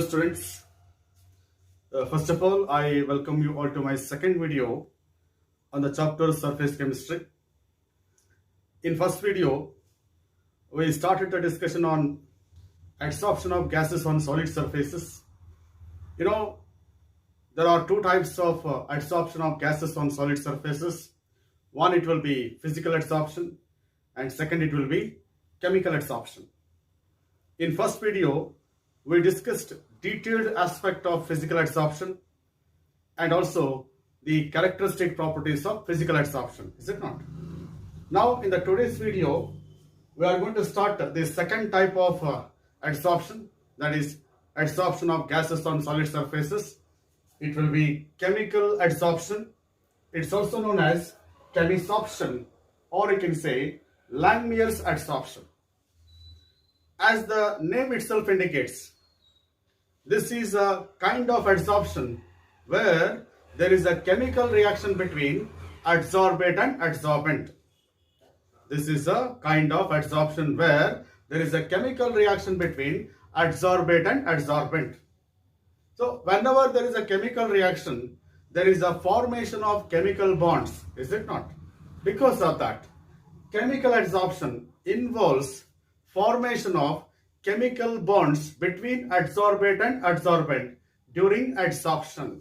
students. First of all, I welcome you all to my second video on the chapter surface chemistry. In first video, we started the discussion on adsorption of gases on solid surfaces. You know, there are two types of adsorption of gases on solid surfaces. One, it will be physical adsorption, and second, it will be chemical adsorption. In first video, we discussed detailed aspect of physical adsorption and also the characteristic properties of physical adsorption, is it not? Now in the today's video, we are going to start the second type of adsorption, that is adsorption of gases on solid surfaces. It will be chemical adsorption. It's also known as chemisorption, or you can say Langmuir's adsorption. As the name itself indicates, this is a kind of adsorption where there is a chemical reaction between adsorbate and adsorbent. This is a kind of adsorption where there is a chemical reaction between adsorbate and adsorbent. So whenever there is a chemical reaction, there is a formation of chemical bonds, is it not? Because of that, chemical adsorption involves formation of chemical bonds between adsorbate and adsorbent during adsorption.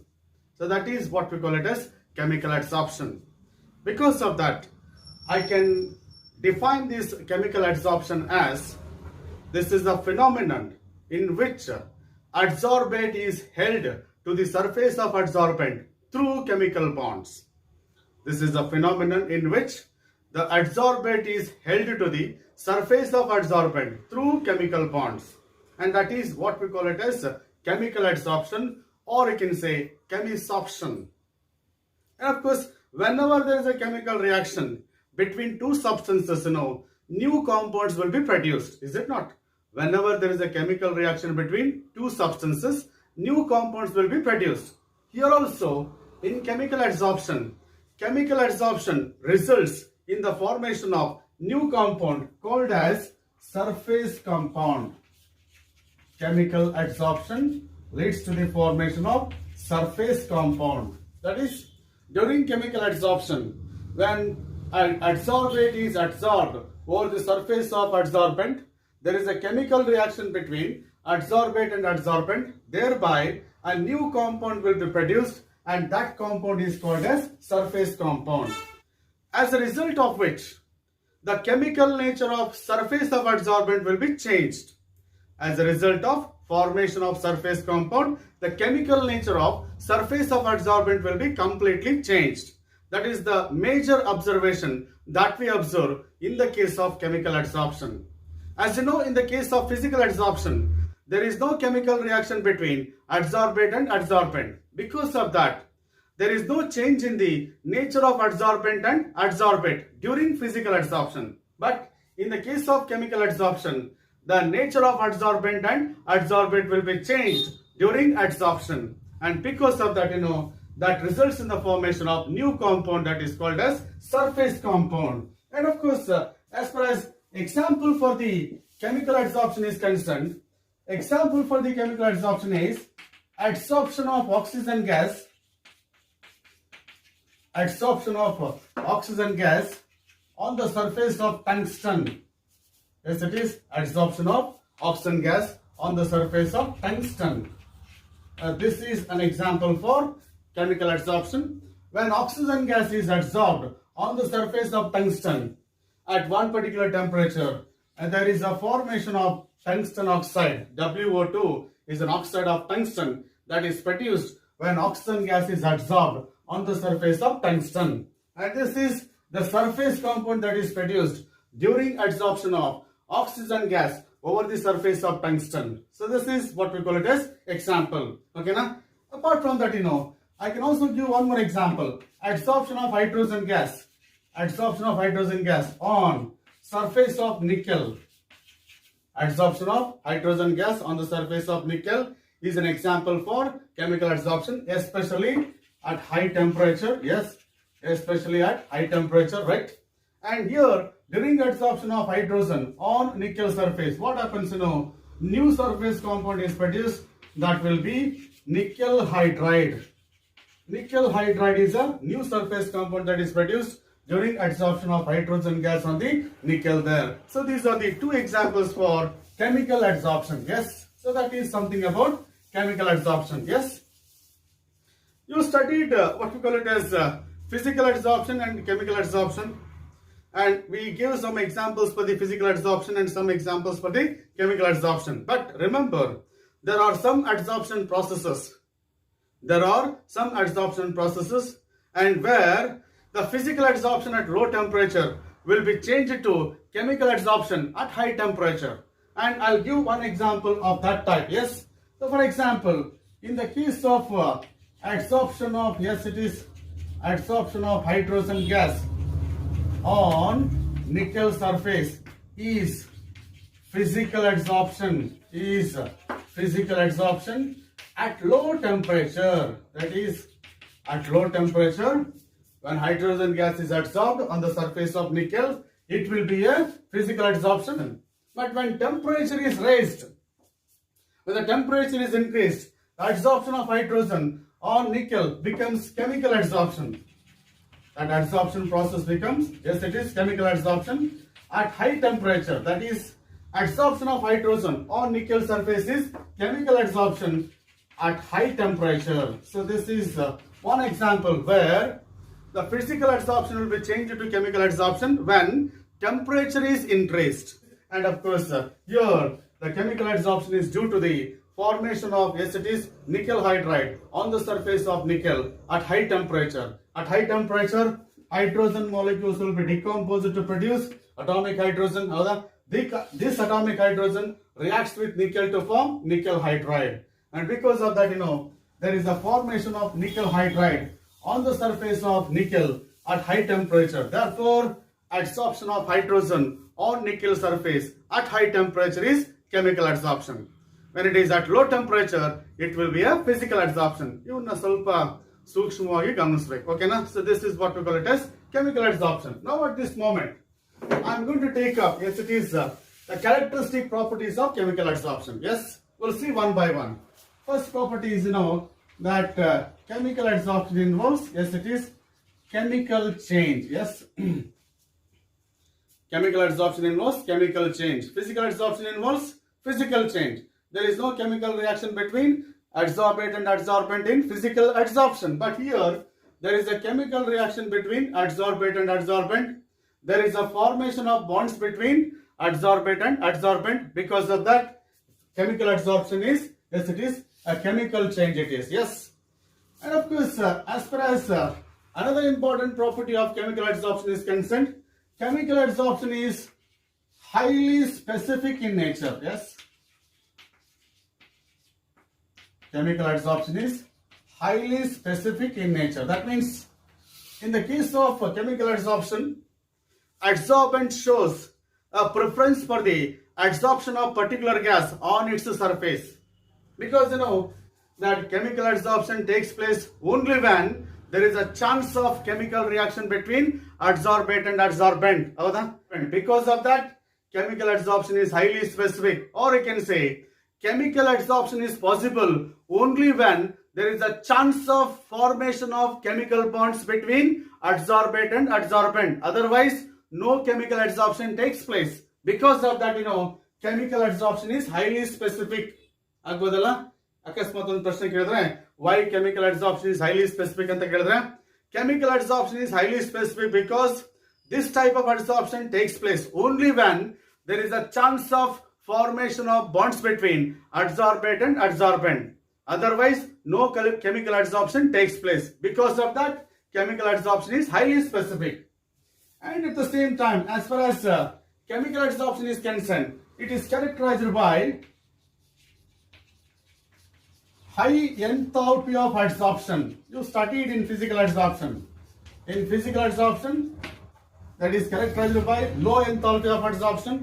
So that is what we call it as chemical adsorption. Because of that, I can define this chemical adsorption as this is a phenomenon in which adsorbate is held to the surface of adsorbent through chemical bonds. This is a phenomenon in which the adsorbate is held to the surface of adsorbent through chemical bonds, and that is what we call it as chemical adsorption, or you can say chemisorption. And of course, whenever there is a chemical reaction between two substances, new compounds will be produced, is it not? Whenever there is a chemical reaction between two substances, new compounds will be produced. Here also, in chemical adsorption results in the formation of new compound called as surface compound. Chemical adsorption leads to the formation of surface compound. That is, during chemical adsorption, when an adsorbate is adsorbed over the surface of adsorbent, there is a chemical reaction between adsorbate and adsorbent. Thereby, a new compound will be produced, and that compound is called as surface compound. As a result of which, the chemical nature of surface of adsorbent will be changed. As a result of formation of surface compound, the chemical nature of surface of adsorbent will be completely changed. That is the major observation that we observe in the case of chemical adsorption. As you know, in the case of physical adsorption, there is no chemical reaction between adsorbate and adsorbent. Because of that, there is no change in the nature of adsorbent and adsorbate during physical adsorption. But in the case of chemical adsorption, the nature of adsorbent and adsorbate will be changed during adsorption. And because of that, that results in the formation of new compound that is called as surface compound. And of course, as far as example for the chemical adsorption is concerned, example for the chemical adsorption is adsorption of oxygen gas. Adsorption of oxygen gas on the surface of tungsten. Yes, it is adsorption of oxygen gas on the surface of tungsten. This is an example for chemical adsorption. When oxygen gas is adsorbed on the surface of tungsten at one particular temperature, and there is a formation of tungsten oxide. WO2 is an oxide of tungsten that is produced when oxygen gas is adsorbed on the surface of tungsten. And this is the surface compound that is produced during adsorption of oxygen gas over the surface of tungsten. So this is what we call it as example. Okay, now apart from that, I can also give one more example. Adsorption of hydrogen gas. Adsorption of hydrogen gas on surface of nickel. Adsorption of hydrogen gas on the surface of nickel is an example for chemical adsorption, especially at high temperature. Yes, especially at high temperature, right? And here, during adsorption of hydrogen on nickel surface, what happens, new surface compound is produced, that will be nickel hydride. Nickel hydride is a new surface compound that is produced during adsorption of hydrogen gas on the nickel there. So these are the two examples for chemical adsorption. Yes. So that is something about chemical adsorption. Yes. You studied what we call it as physical adsorption and chemical adsorption. And we give some examples for the physical adsorption and some examples for the chemical adsorption. But remember, there are some adsorption processes. And where the physical adsorption at low temperature will be changed to chemical adsorption at high temperature. And I'll give one example of that type. Yes. So for example, in the case of adsorption of, yes, it is adsorption of hydrogen gas on nickel surface is physical adsorption at low temperature. That is, at low temperature, when hydrogen gas is adsorbed on the surface of nickel, it will be a physical adsorption. But when temperature is raised, when the temperature is increased, the adsorption of hydrogen on nickel becomes chemical adsorption. That adsorption process becomes, yes, it is chemical adsorption at high temperature. That is, adsorption of hydrogen on nickel surface is chemical adsorption at high temperature. So this is one example where the physical adsorption will be changed to chemical adsorption when temperature is increased. And of course, here the chemical adsorption is due to the formation of, yes, it is nickel hydride on the surface of nickel at high temperature. At high temperature, hydrogen molecules will be decomposed to produce atomic hydrogen. This atomic hydrogen reacts with nickel to form nickel hydride. And because of that, there is a formation of nickel hydride on the surface of nickel at high temperature. Therefore, adsorption of hydrogen on nickel surface at high temperature is chemical adsorption. When it is at low temperature, it will be a physical adsorption. Okay, na? So this is what we call it as chemical adsorption. Now at this moment, I am going to take up, yes, it is the characteristic properties of chemical adsorption. Yes, we'll see one by one. First property is, that chemical adsorption involves, yes, it is chemical change. Yes. Chemical adsorption involves chemical change. Physical adsorption involves physical change. There is no chemical reaction between adsorbate and adsorbent in physical adsorption. But here, there is a chemical reaction between adsorbate and adsorbent. There is a formation of bonds between adsorbate and adsorbent. Because of that, chemical adsorption is, yes, it is a chemical change it is. Yes. And of course, as far as another important property of chemical adsorption is concerned, chemical adsorption is highly specific in nature. Yes. Chemical adsorption is highly specific in nature. That means, in the case of chemical adsorption, adsorbent shows a preference for the adsorption of particular gas on its surface. Because that chemical adsorption takes place only when there is a chance of chemical reaction between adsorbate and adsorbent. And because of that, chemical adsorption is highly specific. Or you can say, chemical adsorption is possible only when there is a chance of formation of chemical bonds between adsorbate and adsorbent. Otherwise, no chemical adsorption takes place. Because of that, chemical adsorption is highly specific. ಅಕಸ್ಮಾತ್ ಒಂದು ಪ್ರಶ್ನೆ ಕೇಳಿದ್ರೆ why chemical adsorption is highly specific ಅಂತ ಕೇಳಿದ್ರೆ chemical adsorption is highly specific because this type of adsorption takes place only when there is a chance of formation of bonds between adsorbate and adsorbent. Otherwise, no chemical adsorption takes place. Because of that, chemical adsorption is highly specific. And at the same time, as far as chemical adsorption is concerned, it is characterized by high enthalpy of adsorption. You studied in physical adsorption. In physical adsorption, that is characterized by low enthalpy of adsorption.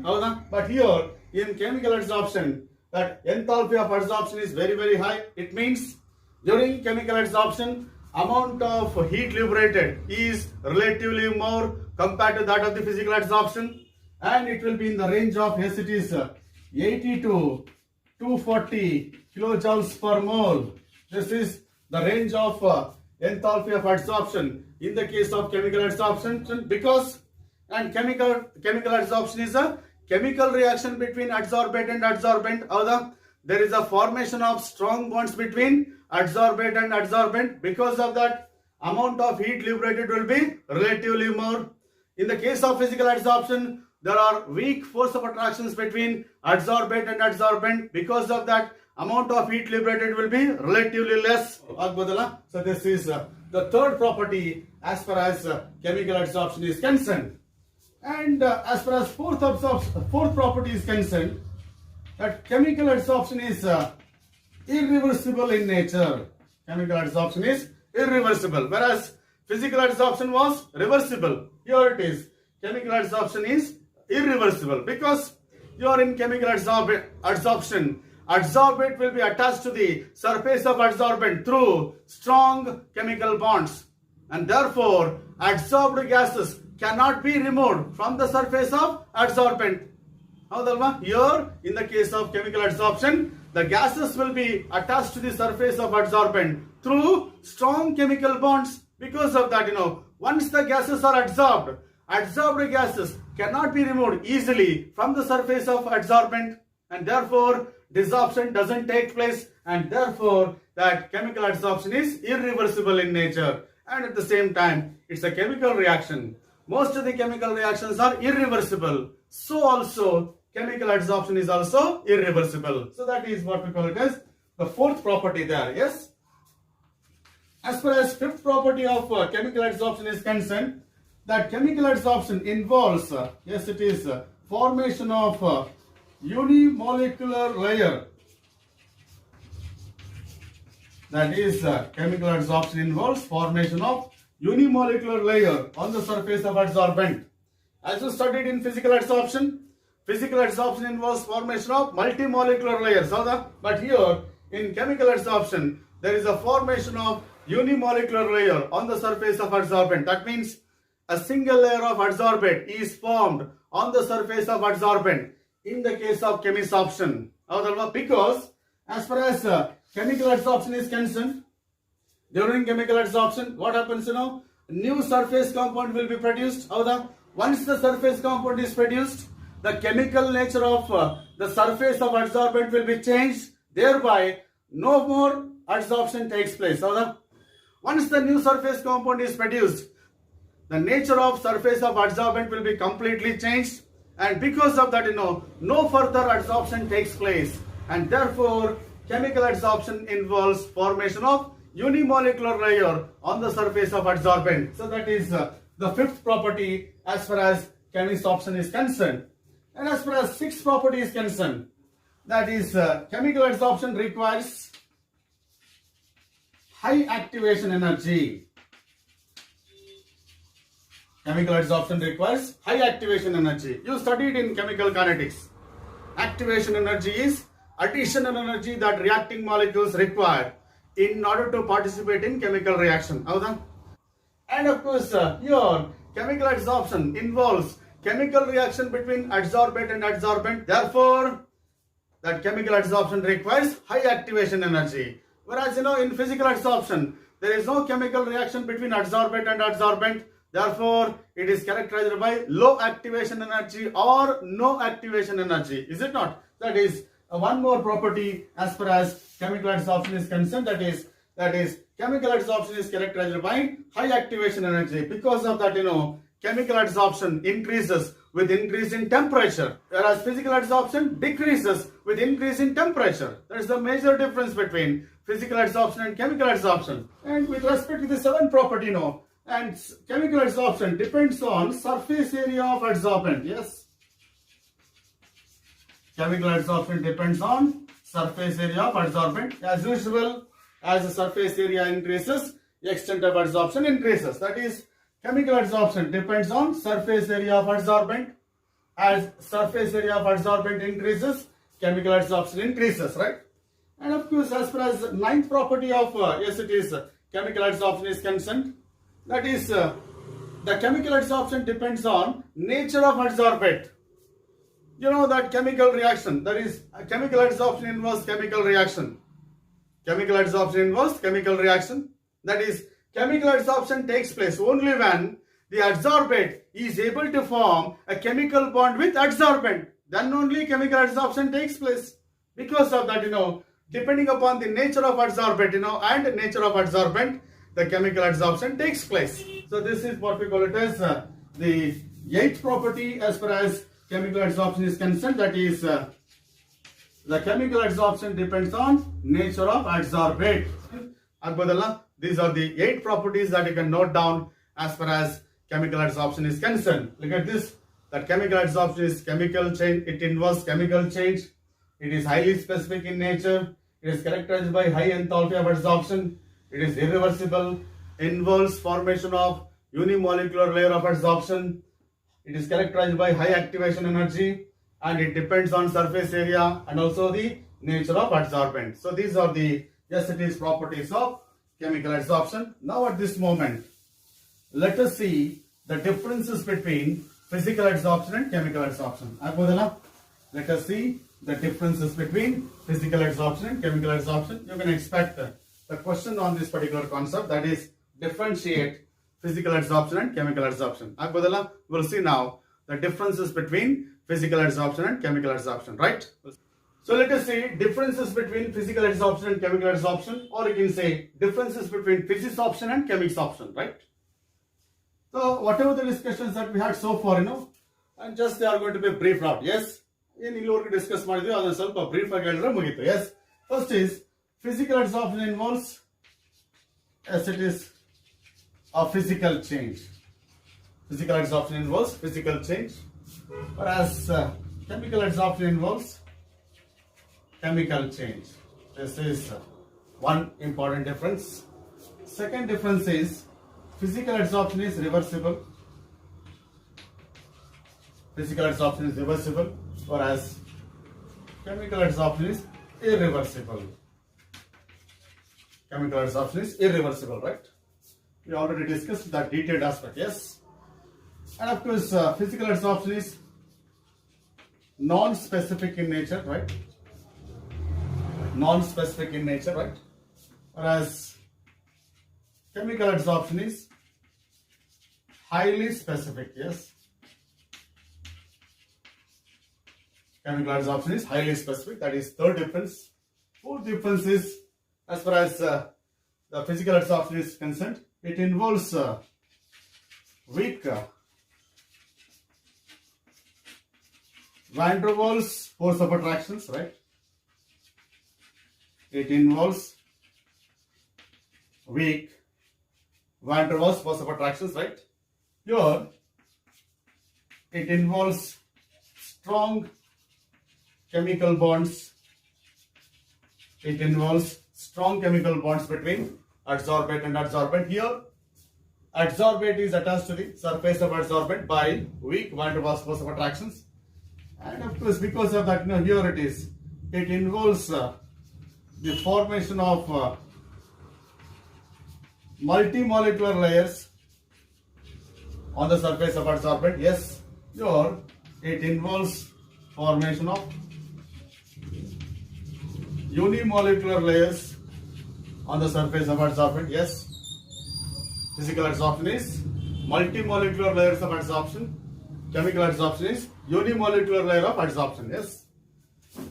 But here, in chemical adsorption, that enthalpy of adsorption is very, very high. It means during chemical adsorption, amount of heat liberated is relatively more compared to that of the physical adsorption. And it will be in the range of, yes, it is 80 to 240 kilojoules per mole. This is the range of enthalpy of adsorption in the case of chemical adsorption, because chemical adsorption is a chemical reaction between adsorbate and adsorbent. There is a formation of strong bonds between adsorbate and adsorbent. Because of that, amount of heat liberated will be relatively more. In the case of physical adsorption, there are weak force of attractions between adsorbate and adsorbent. Because of that, amount of heat liberated will be relatively less. So this is the third property as far as chemical adsorption is concerned. And as far as fourth property is concerned, that chemical adsorption is irreversible in nature. Chemical adsorption is irreversible, whereas physical adsorption was reversible. Here it is. Chemical adsorption is irreversible because you are in chemical adsorption. Adsorbate will be attached to the surface of adsorbent through strong chemical bonds, and therefore adsorbed gases cannot be removed from the surface of adsorbent. Here, in the case of chemical adsorption, the gases will be attached to the surface of adsorbent through strong chemical bonds. Because of that, once the gases are adsorbed gases cannot be removed easily from the surface of adsorbent, and therefore desorption doesn't take place, and therefore that chemical adsorption is irreversible in nature. And at the same time, it's a chemical reaction. Most of the chemical reactions are irreversible. So also chemical adsorption is also irreversible. So that is what we call it as the fourth property there. Yes. As far as fifth property of chemical adsorption is concerned, that chemical adsorption involves, yes, it is formation of unimolecular layer. That is, chemical adsorption involves formation of unimolecular layer on the surface of adsorbent. As you studied in physical adsorption involves formation of multimolecular layers. But here in chemical adsorption, there is a formation of unimolecular layer on the surface of adsorbent. That means a single layer of adsorbate is formed on the surface of adsorbent in the case of chemisorption. Because as far as chemical adsorption is concerned, during chemical adsorption, what happens? New surface compound will be produced. Once the surface compound is produced, the chemical nature of the surface of adsorbent will be changed. Thereby, no more adsorption takes place. Once the new surface compound is produced, the nature of surface of adsorbent will be completely changed, and because of that, no further adsorption takes place, and therefore chemical adsorption involves formation of unimolecular layer on the surface of adsorbent. So that is the fifth property as far as chemisorption is concerned. And as far as sixth property is concerned, that is chemical adsorption requires high activation energy. Chemical adsorption requires high activation energy. You studied in chemical kinetics. Activation energy is additional energy that reacting molecules require in order to participate in chemical reaction. And of course, here chemical adsorption involves chemical reaction between adsorbate and adsorbent. Therefore, that chemical adsorption requires high activation energy. Whereas, in physical adsorption, there is no chemical reaction between adsorbate and adsorbent. Therefore, it is characterized by low activation energy or no activation energy. Is it not? That is one more property as far as chemical adsorption is concerned. That is chemical adsorption is characterized by high activation energy. Because of that, chemical adsorption increases with increase in temperature, whereas physical adsorption decreases with increase in temperature. That is the major difference between physical adsorption and chemical adsorption. And with respect to the seventh property, and chemical adsorption depends on surface area of adsorbent. Yes, chemical adsorption depends on surface area of adsorbent. As usual, as the surface area increases, the extent of adsorption increases. That is, chemical adsorption depends on surface area of adsorbent. As surface area of adsorbent increases, chemical adsorption increases, right? And of course, as far as ninth property of chemical adsorption is concerned, that is the chemical adsorption depends on nature of adsorbate. That chemical reaction, that is chemical adsorption involves chemical reaction. Chemical adsorption involves chemical reaction. That is, chemical adsorption takes place only when the adsorbate is able to form a chemical bond with adsorbent. Then only chemical adsorption takes place. Because of that, depending upon the nature of adsorbate, and nature of adsorbent, the chemical adsorption takes place. So this is what we call it as the eighth property as far as chemical adsorption is concerned. That is, the chemical adsorption depends on nature of adsorbate. These are the 8 properties that you can note down as far as chemical adsorption is concerned. Look at this. That chemical adsorption is chemical change. It involves chemical change. It is highly specific in nature. It is characterized by high enthalpy of adsorption. It is irreversible. Involves formation of unimolecular layer of adsorption. It is characterized by high activation energy, and it depends on surface area and also the nature of adsorbent. So these are the properties of chemical adsorption. Now at this moment, let us see the differences between physical adsorption and chemical adsorption. Let us see the differences between physical adsorption and chemical adsorption. You can expect the question on this particular concept, that is, differentiate physical adsorption and chemical adsorption. We'll see now the differences between physical adsorption and chemical adsorption, right? So let us see differences between physical adsorption and chemical adsorption, or you can say differences between physisorption and chemisorption, right? So whatever the discussions that we had so far, and just they are going to be briefed out. Yes, in discuss brief. Yes, first is physical adsorption involves, as it is, a physical change. Physical adsorption involves physical change, whereas chemical adsorption involves chemical change. This is one important difference. Second difference is physical adsorption is reversible. Physical adsorption is reversible, whereas chemical adsorption is irreversible. Chemical adsorption is irreversible, right? We already discussed that detailed aspect, yes. And of course, physical adsorption is non-specific in nature, right? Non-specific in nature, right? Whereas chemical adsorption is highly specific, yes. Chemical adsorption is highly specific. That is third difference. Fourth difference is, as far as the physical adsorption is concerned, it involves weak van der Waals force of attractions, right? It involves weak van der Waals force of attractions, right? Here, it involves strong chemical bonds. It involves strong chemical bonds between adsorbate and adsorbent. Here, adsorbate is attached to the surface of adsorbent by weak van der Waals force of attractions. And of course, because of that, here it is. It involves the formation of multimolecular layers on the surface of adsorbent. Yes, here it involves formation of unimolecular layers on the surface of adsorbent. Yes, physical adsorption is multimolecular layers of adsorption. Chemical adsorption is unimolecular layer of adsorption. Yes,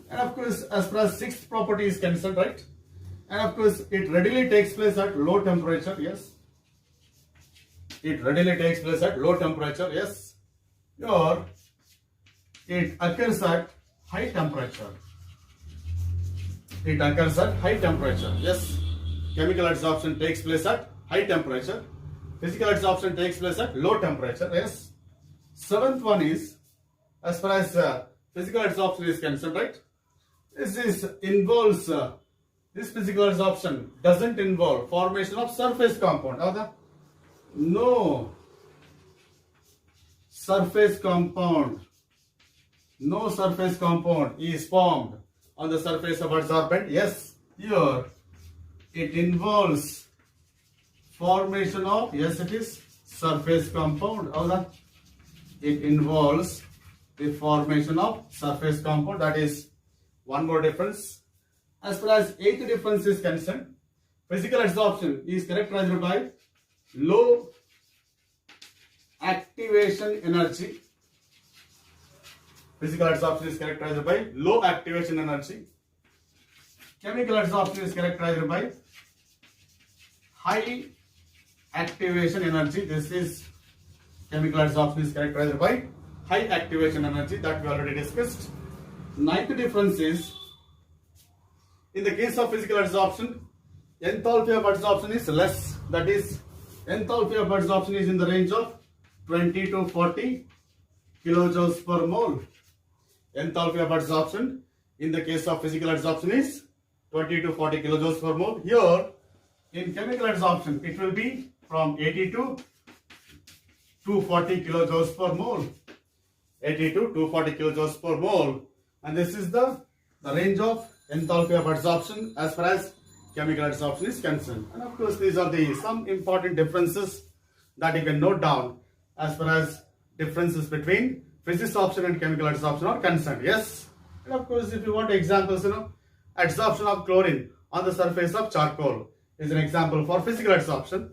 and of course, as far as sixth property is concerned, right? And of course, it readily takes place at low temperature. Yes, it readily takes place at low temperature. Yes, or it occurs at high temperature. It occurs at high temperature. Yes, chemical adsorption takes place at high temperature. Physical adsorption takes place at low temperature. Yes. Seventh one is, as far as physical adsorption is concerned, right? This physical adsorption doesn't involve formation of surface compound. No surface compound. No surface compound is formed on the surface of adsorbent. Yes, here it involves formation of, yes, it is surface compound. It involves the formation of surface compound. That is one more difference. As far as eighth difference is concerned, physical adsorption is characterized by low activation energy. Physical adsorption is characterized by low activation energy. Chemical adsorption is characterized by high activation energy. This is chemical adsorption is characterized by high activation energy that we already discussed. Ninth difference is, in the case of physical adsorption, enthalpy of adsorption is less. That is, enthalpy of adsorption is in the range of 20 to 40 kilojoules per mole. Enthalpy of adsorption in the case of physical adsorption is 20 to 40 kilojoules per mole. Here, in chemical adsorption, it will be from 80 to 240 kilojoules per mole. 80 to 240 kilojoules per mole. And this is the range of enthalpy of adsorption as far as chemical adsorption is concerned. And of course, these are some important differences that you can note down as far as differences between physisorption and chemical adsorption are concerned. Yes. And of course, if you want examples, adsorption of chlorine on the surface of charcoal is an example for physical adsorption.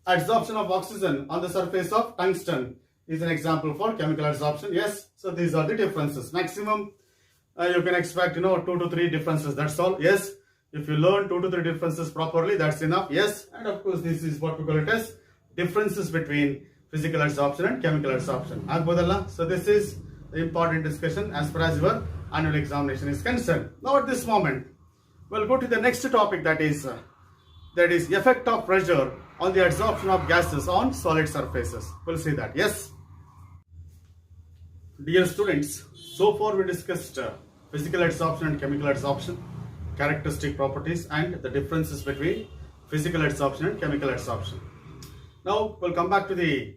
Adsorption of oxygen on the surface of tungsten is an example for chemical adsorption. Yes. So these are the differences. Maximum you can expect 2 to 3 differences. That's all. Yes. If you learn 2 to 3 differences properly, that's enough. Yes. And of course, this is what we call it as differences between physical adsorption and chemical adsorption. So this is the important discussion as far as your annual examination is concerned. Now at this moment, we'll go to the next topic, that is effect of pressure on the adsorption of gases on solid surfaces. We'll see that. Yes. Dear students, so far we discussed physical adsorption and chemical adsorption, characteristic properties and the differences between physical adsorption and chemical adsorption. Now we'll come back to the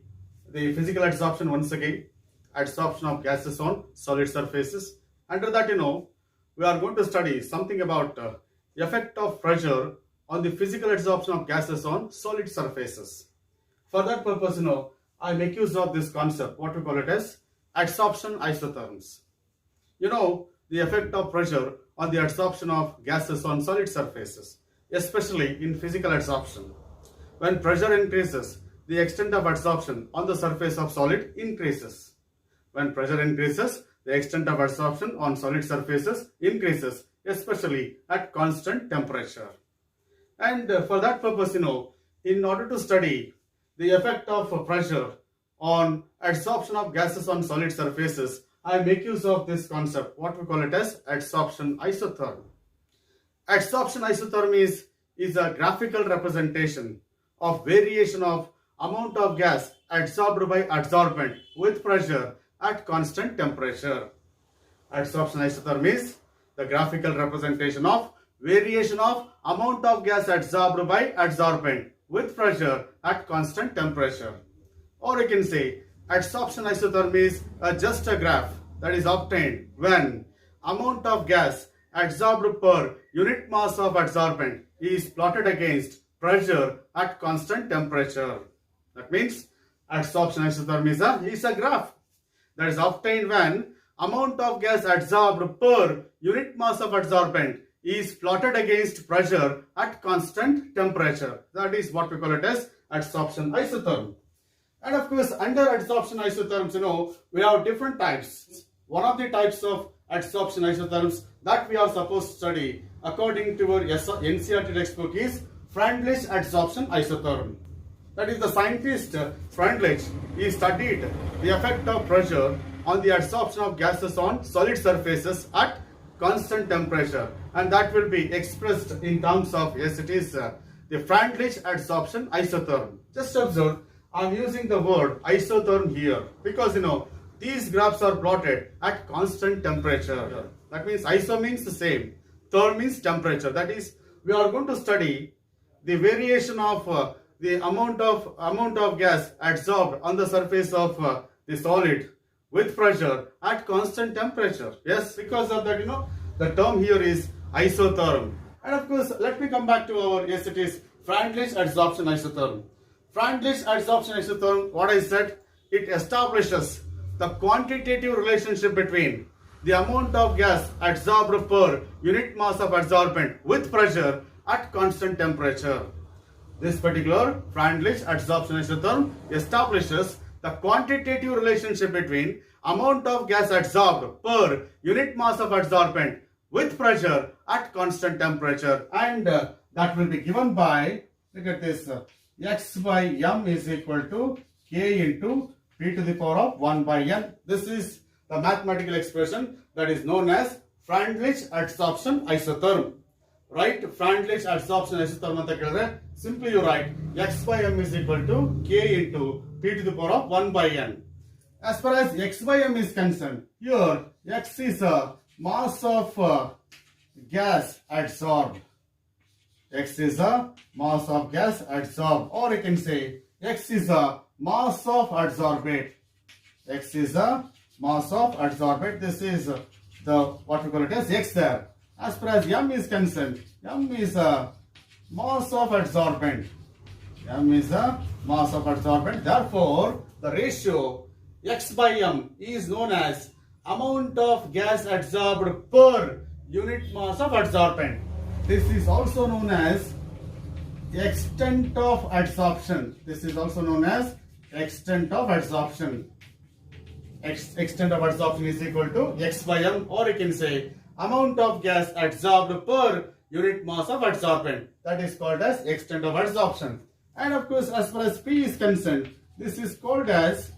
physical adsorption once again, adsorption of gases on solid surfaces. Under that, we are going to study something about effect of pressure on the physical adsorption of gases on solid surfaces. For that purpose, I make use of this concept, what we call it as adsorption isotherms. The effect of pressure on the adsorption of gases on solid surfaces, especially in physical adsorption. When pressure increases, the extent of adsorption on the surface of solid increases. When pressure increases, the extent of adsorption on solid surfaces increases, especially at constant temperature. And for that purpose, in order to study the effect of pressure on adsorption of gases on solid surfaces, I make use of this concept, what we call it as adsorption isotherm. Adsorption isotherm is a graphical representation of variation of amount of gas adsorbed by adsorbent with pressure at constant temperature. Adsorption isotherm is the graphical representation of variation of amount of gas adsorbed by adsorbent with pressure at constant temperature. Or you can say adsorption isotherm is just a graph that is obtained when amount of gas adsorbed per unit mass of adsorbent is plotted against pressure at constant temperature. That means adsorption isotherm is a graph that is obtained when amount of gas adsorbed per unit mass of adsorbent is plotted against pressure at constant temperature. That is what we call it as adsorption isotherm. And of course, under adsorption isotherms, we have different types. One of the types of adsorption isotherms that we are supposed to study according to our NCERT textbook is Freundlich adsorption isotherm. That is, the scientist Freundlich, he studied the effect of pressure on the adsorption of gases on solid surfaces at constant temperature, and that will be expressed in terms of, yes, it is the Freundlich adsorption isotherm. Just observe, I am using the word isotherm here because these graphs are plotted at constant temperature. That means iso means the same, therm means temperature. That is, we are going to study the variation of the amount of gas adsorbed on the surface of the solid with pressure at constant temperature. Yes, because of that, the term here is isotherm. And of course, let me come back to our, yes, it is Freundlich adsorption isotherm. Freundlich adsorption isotherm, what I said, it establishes the quantitative relationship between the amount of gas adsorbed per unit mass of adsorbent with pressure at constant temperature. This particular Freundlich adsorption isotherm establishes the quantitative relationship between amount of gas adsorbed per unit mass of adsorbent with pressure at constant temperature, and that will be given by, look at this, x by m is equal to k into p to the power of 1 by n. This is the mathematical expression that is known as Freundlich adsorption isotherm. Right? Freundlich adsorption isotherm anta kelidre, simply you write x by m is equal to k into p to the power of 1 by n. As far as x by m is concerned, here x is a mass of gas adsorbed. X is a mass of gas adsorbed, or you can say x is a mass of adsorbate. X is a mass of adsorbate. This is the what we call it as x there. As far as m is concerned, m is a mass of adsorbent. M is a mass of adsorbent. Therefore, the ratio x by m is known as amount of gas adsorbed per unit mass of adsorbent. This is also known as extent of adsorption. This is also known as extent of adsorption. Extent of adsorption is equal to x by m, or you can say amount of gas adsorbed per unit mass of adsorbent. That is called as extent of adsorption. And of course, as far as P is concerned, this is called as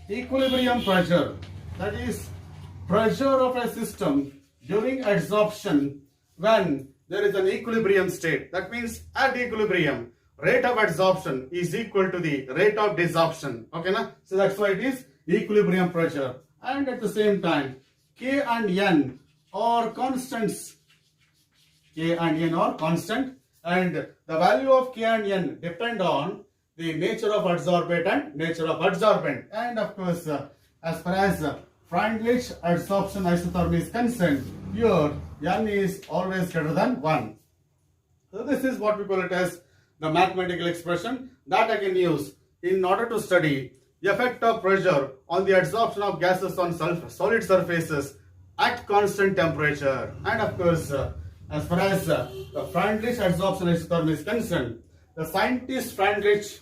equilibrium pressure. That is pressure of a system during adsorption when there is an equilibrium state. That means at equilibrium, rate of adsorption is equal to the rate of desorption. Okay, na? So that's why it is equilibrium pressure. And at the same time, K and N are constants. K and N are constant, and the value of K and N depend on the nature of adsorbate and nature of adsorbent. And of course, as far as Freundlich adsorption isotherm is concerned, here n is always greater than 1. So this is what we call it as the mathematical expression that I can use in order to study the effect of pressure on the adsorption of gases on solid surfaces at constant temperature. And of course, as far as the Freundlich adsorption isotherm is concerned, the scientist Freundlich,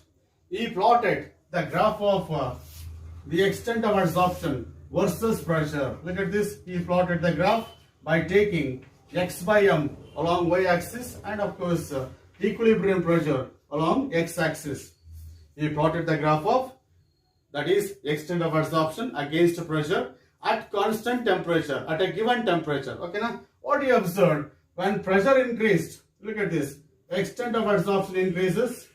he plotted the graph of the extent of adsorption versus pressure. Look at this, he plotted the graph by taking x by m along y-axis and of course equilibrium pressure along x-axis. He plotted the graph of, that is, extent of adsorption against pressure at constant temperature, at a given temperature. Okay, now what he observed, when pressure increased, look at this, extent of adsorption increases,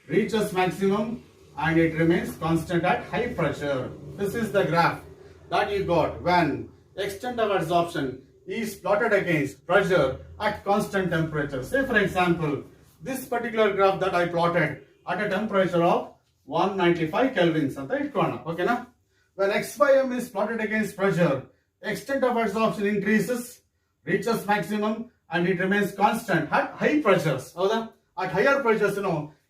reaches maximum, and it remains constant at high pressure. This is the graph that you got when extent of adsorption is plotted against pressure at constant temperature. Say for example, this particular graph that I plotted at a temperature of 195 kelvins. Okay, na? When x by m is plotted against pressure, extent of adsorption increases, reaches maximum, and it remains constant at high pressures. At higher pressures,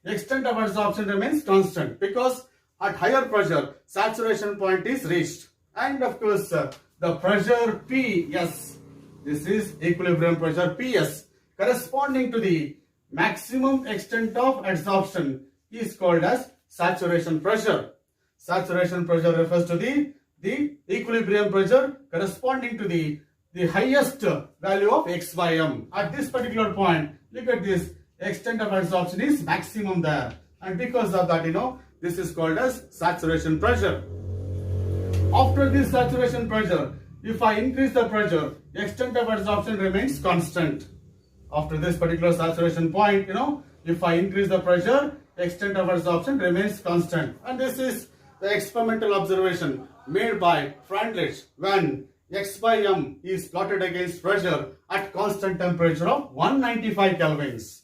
extent of adsorption remains constant because at higher pressure, saturation point is reached. And of course, the pressure Ps, this is equilibrium pressure Ps, corresponding to the maximum extent of adsorption is called as saturation pressure. Saturation pressure refers to the equilibrium pressure corresponding to the highest value of x by m. At this particular point, look at this, extent of adsorption is maximum there. And because of that, this is called as saturation pressure. After this saturation pressure, if I increase the pressure, extent of adsorption remains constant. After this particular saturation point, if I increase the pressure, extent of adsorption remains constant. And this is the experimental observation made by Freundlich when x by m is plotted against pressure at constant temperature of 195 kelvins.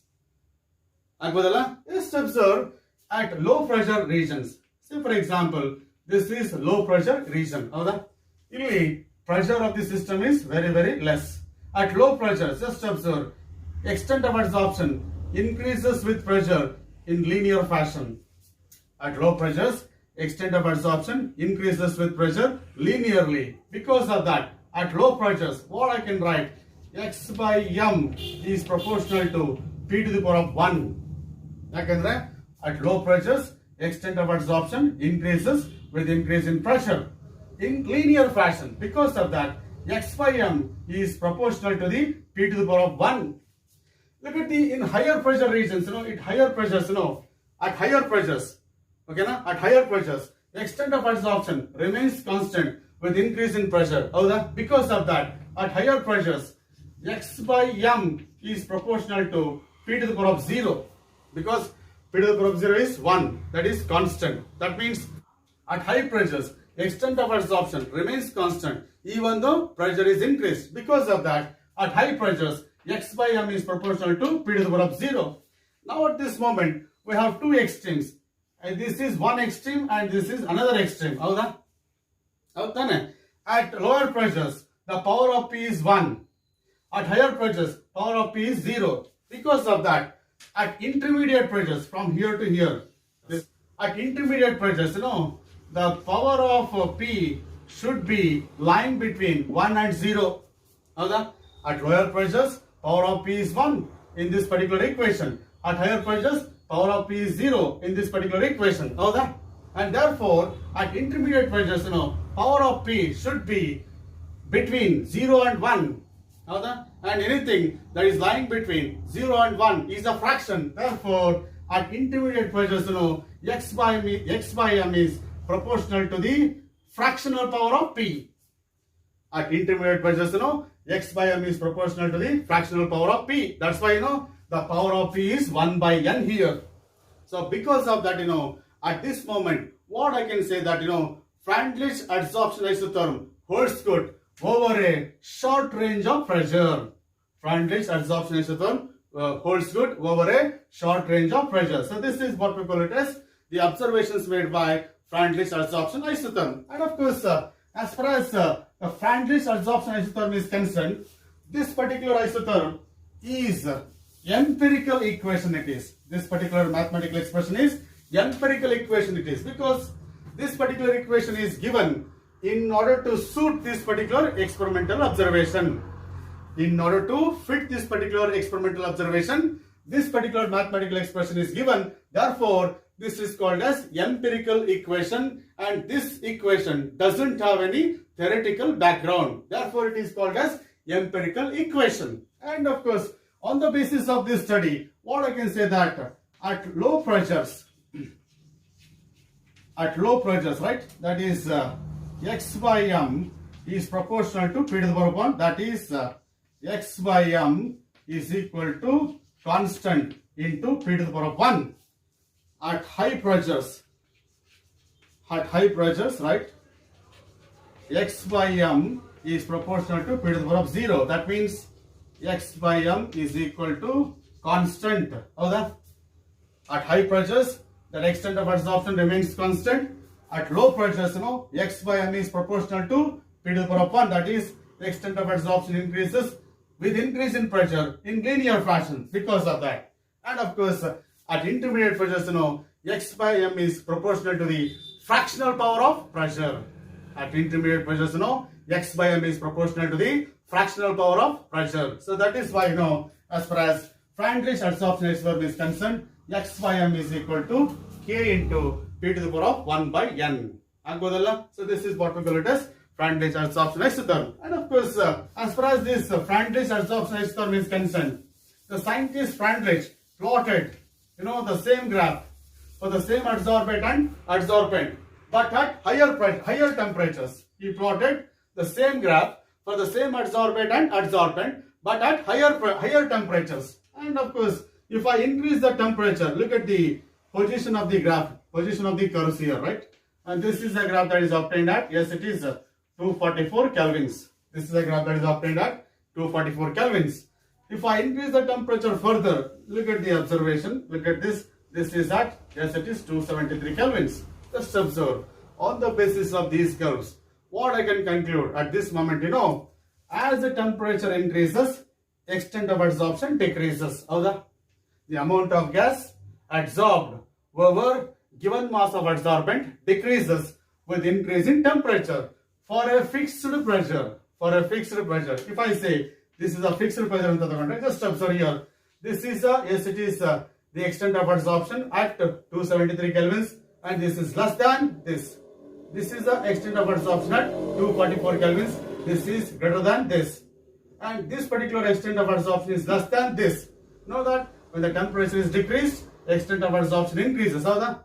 Just observe at low pressure regions. Say for example, this is low pressure region. ಇಲ್ಲಿ pressure of the system is very, very less. At low pressure, just observe, extent of adsorption increases with pressure in linear fashion. At low pressures, extent of adsorption increases with pressure linearly. Because of that, at low pressures, what I can write? X by m is proportional to P to the power of 1. At low pressures, extent of adsorption increases with increase in pressure in linear fashion. Because of that, X by m is proportional to the P to the power of 1. Look at the in higher pressure regions, at higher pressures, at higher pressures, at higher pressures, extent of adsorption remains constant with increase in pressure. Because of that, at higher pressures, X by m is proportional to P to the power of 0. Because P to the power of 0 is 1, that is constant. That means at high pressures, extent of adsorption remains constant even though pressure is increased. Because of that, at high pressures, X by m is proportional to P to the power of 0. Now at this moment, we have two extremes. And this is one extreme and this is another extreme. At lower pressures, the power of P is 1. At higher pressures, power of P is 0. Because of that, at intermediate pressures, from here to here, at intermediate pressures, the power of P should be lying between 1 and 0. At lower pressures, power of P is 1 in this particular equation. At higher pressures, power of P is 0 in this particular equation. And therefore, at intermediate pressures, power of P should be between 0 and 1. And anything that is lying between 0 and 1 is a fraction. Therefore, at intermediate pressures, X by m is proportional to the fractional power of P. At intermediate pressures, X by m is proportional to the fractional power of P. That's why, the power of P is 1 by n here. So, because of that, at this moment, what I can say that, Freundlich adsorption isotherm holds good over a short range of pressure. Freundlich adsorption isotherm holds good over a short range of pressure. So, this is what we call it as the observations made by Freundlich adsorption isotherm. And of course, as far as the Freundlich adsorption isotherm is concerned, this particular isotherm is empirical equation it is. This particular mathematical expression is empirical equation it is, because this particular equation is given in order to suit this particular experimental observation. In order to fit this particular experimental observation, this particular mathematical expression is given. Therefore, this is called as empirical equation, and this equation doesn't have any theoretical background. Therefore, it is called as empirical equation. And of course, on the basis of this study, what I can say that at low pressures, right, that is X by m is proportional to P to the power of 1. That is X by m is equal to constant into P to the power of 1. At high pressures, right, X by m is proportional to P to the power of 0. That means X by m is equal to constant. At high pressures, the extent of adsorption remains constant. At low pressures, X by m is proportional to P to the power of 1. That is, the extent of adsorption increases with increase in pressure in linear fashion because of that. And of course, at intermediate pressures, X by m is proportional to the fractional power of pressure. At intermediate pressures, X by m is proportional to the fractional power of pressure. So that is why, as far as Freundlich adsorption isotherm is concerned, X by m is equal to K into P to the power of 1 by n. So this is what we call it as Freundlich adsorption isotherm. And of course, as far as this Freundlich adsorption isotherm is concerned, the scientist Freundlich plotted, the same graph for the same adsorbate and adsorbent, but at higher temperatures. He plotted the same graph for the same adsorbate and adsorbent, but at higher temperatures. And of course, if I increase the temperature, look at the position of the graph, position of the curves here, right? And this is a graph that is obtained at, yes, it is 244 kelvins. This is a graph that is obtained at 244 kelvins. If I increase the temperature further, look at the observation, look at this. This is at, yes, it is 273 kelvins. Just observe. On the basis of these curves, what I can conclude at this moment, as the temperature increases, extent of adsorption decreases. The amount of gas adsorbed over given mass of adsorbent decreases with increase in temperature. For a fixed pressure, for a fixed pressure. If I say this is a fixed pressure, just observe here. This is yes, it is the extent of adsorption at 273 kelvins, and this is less than this. This is the extent of adsorption at 244 kelvins. This is greater than this, and this particular extent of adsorption is less than this. Know that when the temperature is decreased, the extent of adsorption increases.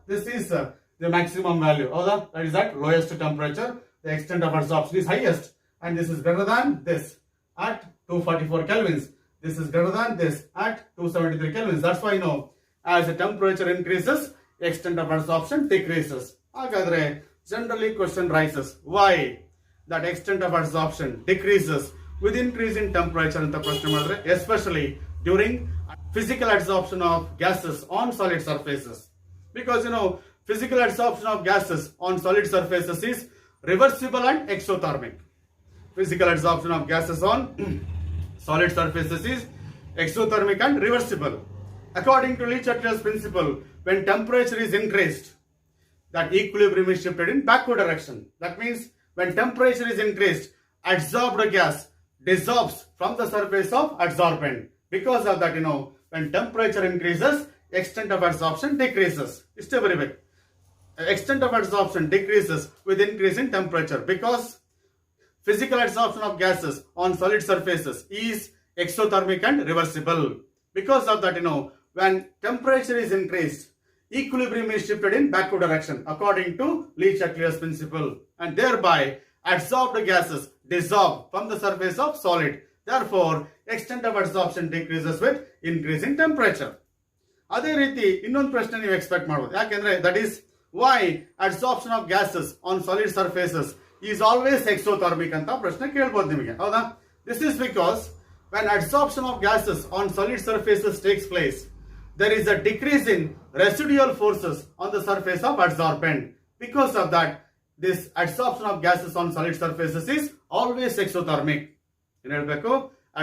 This is the maximum value. That is at lowest temperature. The extent of adsorption is highest, and this is greater than this at 244 kelvins. This is greater than this at 273 kelvins. That's why as the temperature increases, extent of adsorption decreases. Generally question rises, why that extent of adsorption decreases with increase in temperature, especially during physical adsorption of gases on solid surfaces. Because physical adsorption of gases on solid surfaces is reversible and exothermic. Physical adsorption of gases on solid surfaces is exothermic and reversible. According to Le-Chatelier's principle, when temperature is increased, that equilibrium is shifted in backward direction. That means when temperature is increased, adsorbed gas dissolves from the surface of adsorbent. Because of that, when temperature increases, extent of adsorption decreases. Stay very well. Extent of adsorption decreases with increase in temperature because physical adsorption of gases on solid surfaces is exothermic and reversible. Because of that, when temperature is increased, equilibrium is shifted in backward direction according to Le-Chatelier's principle, and thereby adsorbed gases dissolve from the surface of solid. Therefore, extent of adsorption decreases with increase in temperature. ಅದೇ ರೀತಿ ಇನ್ನೊಂದು ಪ್ರಶ್ನೆ ನೀವು expect ಮಾಡಬಹುದು. ಯಾಕೆಂದ್ರೆ that is why adsorption of gases on solid surfaces is always exothermic ಅಂತ ಪ್ರಶ್ನೆ ಕೇಳಬಹುದು ನಿಮಗೆ. ಹೌದಾ? This is because when adsorption of gases on solid surfaces takes place, there is a decrease in residual forces on the surface of adsorbent. Because of that, this adsorption of gases on solid surfaces is always exothermic.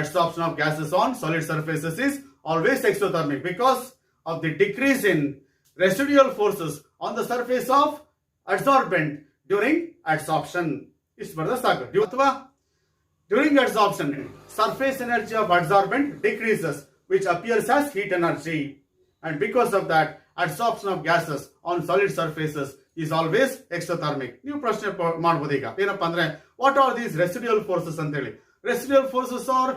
Adsorption of gases on solid surfaces is always exothermic because of the decrease in residual forces on the surface of adsorbent during adsorption. During adsorption, surface energy of adsorbent decreases, which appears as heat energy. And because of that, adsorption of gases on solid surfaces is always exothermic. New ಪ್ರಶ್ನೆ ಮಾಡಬಹುದು ಈಗ. ಏನಪ್ಪಾ ಅಂದ್ರೆ, what are these residual forces ಅಂತ ಹೇಳಿ? Residual forces are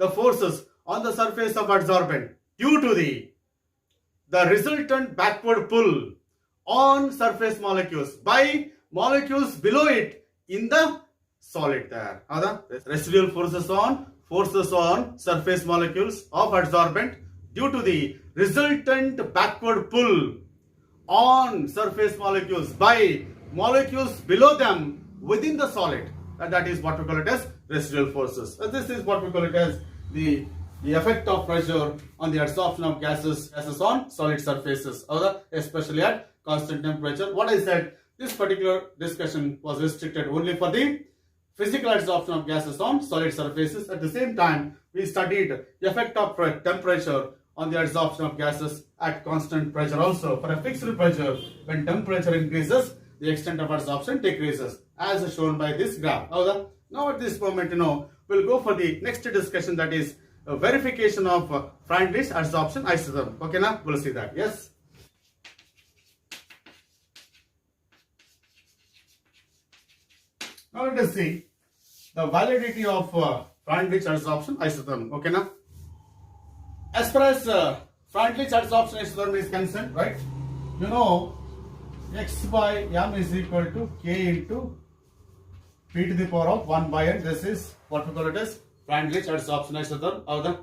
the forces on the surface of adsorbent due to the resultant backward pull on surface molecules by molecules below it in the solid there. Residual forces on surface molecules of adsorbent due to the resultant backward pull on surface molecules by molecules below them within the solid. And that is what we call it as residual forces. This is what we call it as the effect of pressure on the adsorption of gases on solid surfaces, especially at constant temperature. What I said, this particular discussion was restricted only for the physical adsorption of gases on solid surfaces. At the same time, we studied the effect of temperature on the adsorption of gases at constant pressure also. For a fixed pressure, when temperature increases, the extent of adsorption decreases, as shown by this graph. Now at this moment, we'll go for the next discussion, that is verification of Freundlich adsorption isotherm. Okay, now we'll see that. Yes. Now let us see the validity of Freundlich adsorption isotherm. Okay, now as far as Freundlich adsorption isotherm is concerned, right? X by m is equal to k into p to the power of 1 by n. This is what we call it as Freundlich adsorption isotherm.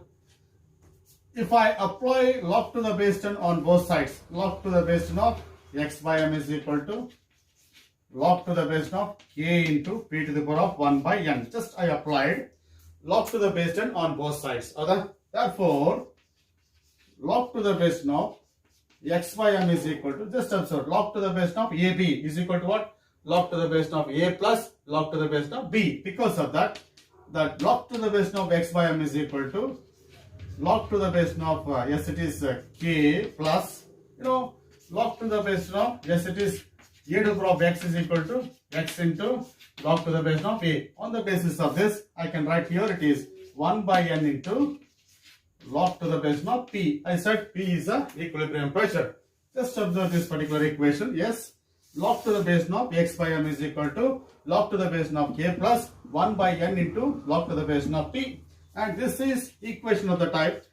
If I apply log to the base 10 on both sides, log to the base 10 of x by m is equal to log to the base 10 of k into p to the power of 1 by n. Just I applied log to the base 10 on both sides. Therefore, log to the base 10 of x by m is equal to, just observe, log to the base 10 of ab is equal to what? Log to the base 10 of a plus log to the base 10 of b. Because of that log to the base 10 of x by m is equal to log to the base 10 of yes, it is k plus log to the base 10 of yes, it is e to the power of x is equal to x into log to the base of a. On the basis of this, I can write here it is 1 by n into log to the base of p. I said p is a equilibrium pressure. Just observe this particular equation. Yes, log to the base of x by m is equal to log to the base of k plus 1 by n into log to the base of p. And this is equation of the type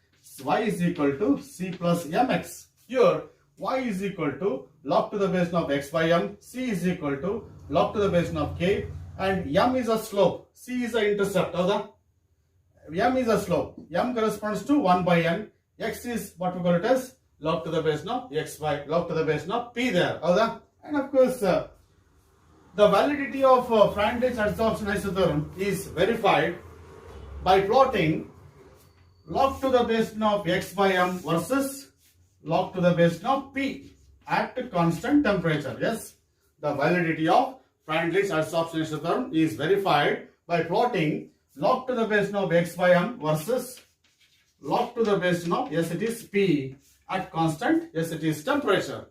y is equal to c plus mx. Here, y is equal to log to the base of x by m, c is equal to log to the base of k, and m is a slope, c is an intercept. M is a slope. M corresponds to 1 by n. X is what we call it as log to the base of x by log to the base of p there. And of course, the validity of Freundlich adsorption isotherm is verified by plotting log to the base of x by m versus log to the base of p at constant temperature. Yes, the validity of Freundlich adsorption isotherm is verified by plotting log to the base of x by m versus log to the base of, yes, it is p at constant, yes, it is temperature.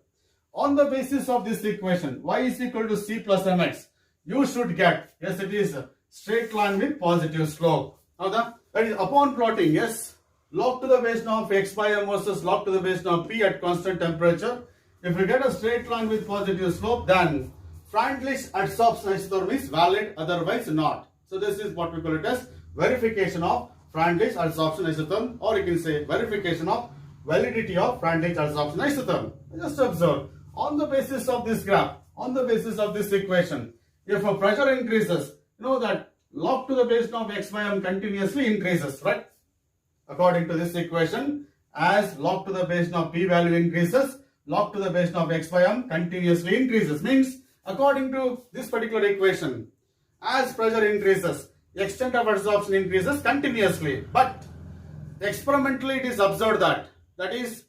On the basis of this equation, y is equal to c plus mx, you should get, yes, it is a straight line with positive slope. That is upon plotting, yes, log to the base of x by m versus log to the base of p at constant temperature. If we get a straight line with positive slope, then Freundlich adsorption isotherm is valid, otherwise not. So this is what we call it as verification of Freundlich adsorption isotherm, or you can say verification of validity of Freundlich adsorption isotherm. Just observe, on the basis of this graph, on the basis of this equation, if a pressure increases, you know that log to the base of x by m continuously increases, right? According to this equation, as log to the base of p value increases, log to the base of x by m continuously increases. Means, according to this particular equation, as pressure increases, extent of adsorption increases continuously. But experimentally it is observed that is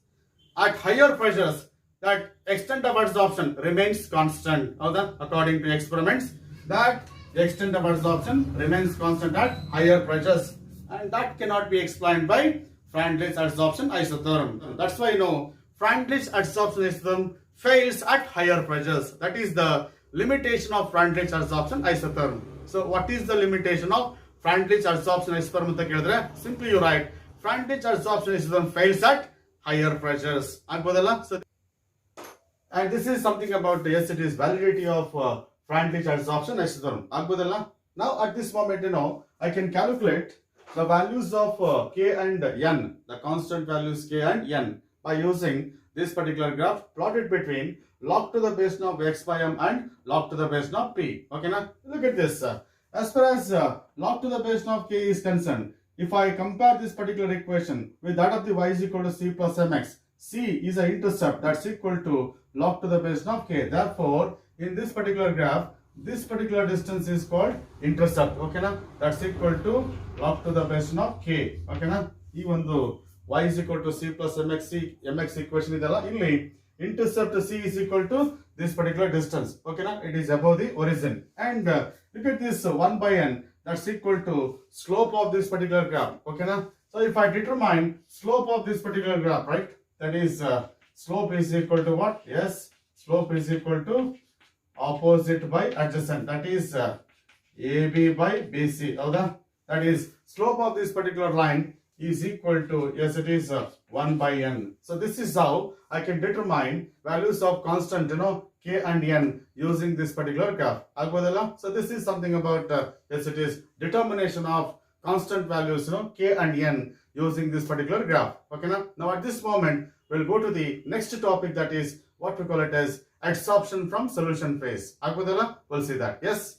at higher pressures, that extent of adsorption remains constant. According to experiments, that the extent of adsorption remains constant at higher pressures, and that cannot be explained by Freundlich adsorption isotherm. That's why Freundlich adsorption isotherm fails at higher pressures. That is the limitation of Freundlich adsorption isotherm. So what is the limitation of Freundlich adsorption isotherm? Simply you write Freundlich adsorption isotherm fails at higher pressures. So, and this is something about, yes, it is validity of Freundlich adsorption isotherm. Now at this moment, I can calculate the values of k and n, the constant values k and n, by using this particular graph plotted between log to the base of x by m and log to the base of p. Okay, now look at this. As far as log to the base of k is concerned, if I compare this particular equation with that of the y is equal to c plus mx, c is an intercept that's equal to log to the base of k. Therefore, in this particular graph, this particular distance is called intercept. Okay, now that's equal to log to the base of k. Okay, now even though y is equal to c plus mx equation is intercept c is equal to this particular distance. Okay, now it is above the origin. And look at this 1 by n, that's equal to slope of this particular graph. Okay, now so if I determine slope of this particular graph, right, that is slope is equal to what? Yes, slope is equal to opposite by adjacent, that is AB by BC. That is slope of this particular line is equal to, yes, it is 1 by n. So this is how I can determine values of constant, k and n using this particular graph. So this is something about, yes, it is determination of constant values, k and n using this particular graph. Okay, now at this moment we'll go to the next topic, that is what we call it as adsorption from solution phase. We'll see that. Yes.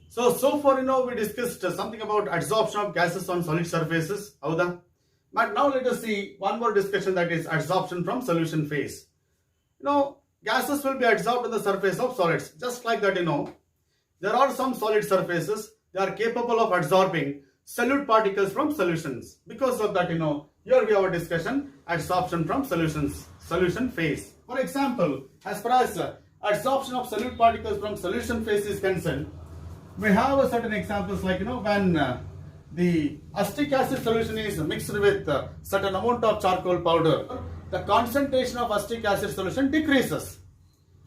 So far, we discussed something about adsorption of gases on solid surfaces. But now let us see one more discussion, that is adsorption from solution phase. Gases will be adsorbed on the surface of solids. Just like that, there are some solid surfaces, they are capable of adsorbing solute particles from solutions. Because of that, here we have a discussion, adsorption from solution phase. For example, as far as adsorption of solute particles from solution phase is concerned, we have a certain examples like, when the acetic acid solution is mixed with certain amount of charcoal powder, the concentration of acetic acid solution decreases.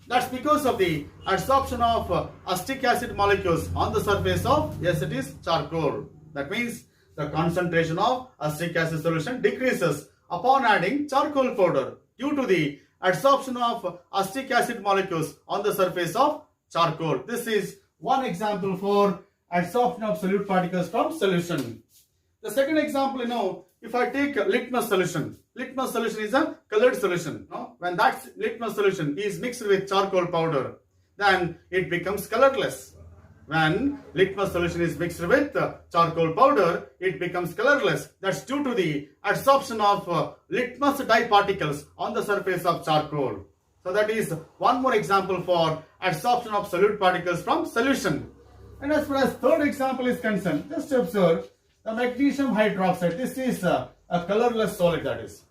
That's because of the adsorption of acetic acid molecules on the surface of, yes, it is charcoal. That means the concentration of acetic acid solution decreases upon adding charcoal powder due to the adsorption of acetic acid molecules on the surface of charcoal. This is one example for adsorption of solute particles from solution. The second example, if I take litmus solution is a colored solution. When that litmus solution is mixed with charcoal powder, then it becomes colorless. When litmus solution is mixed with charcoal powder, it becomes colorless. That's due to the adsorption of litmus dye particles on the surface of charcoal. So that is one more example for adsorption of solute particles from solution. And as far as third example is concerned, just observe the magnesium hydroxide. This is a colorless solid, that is.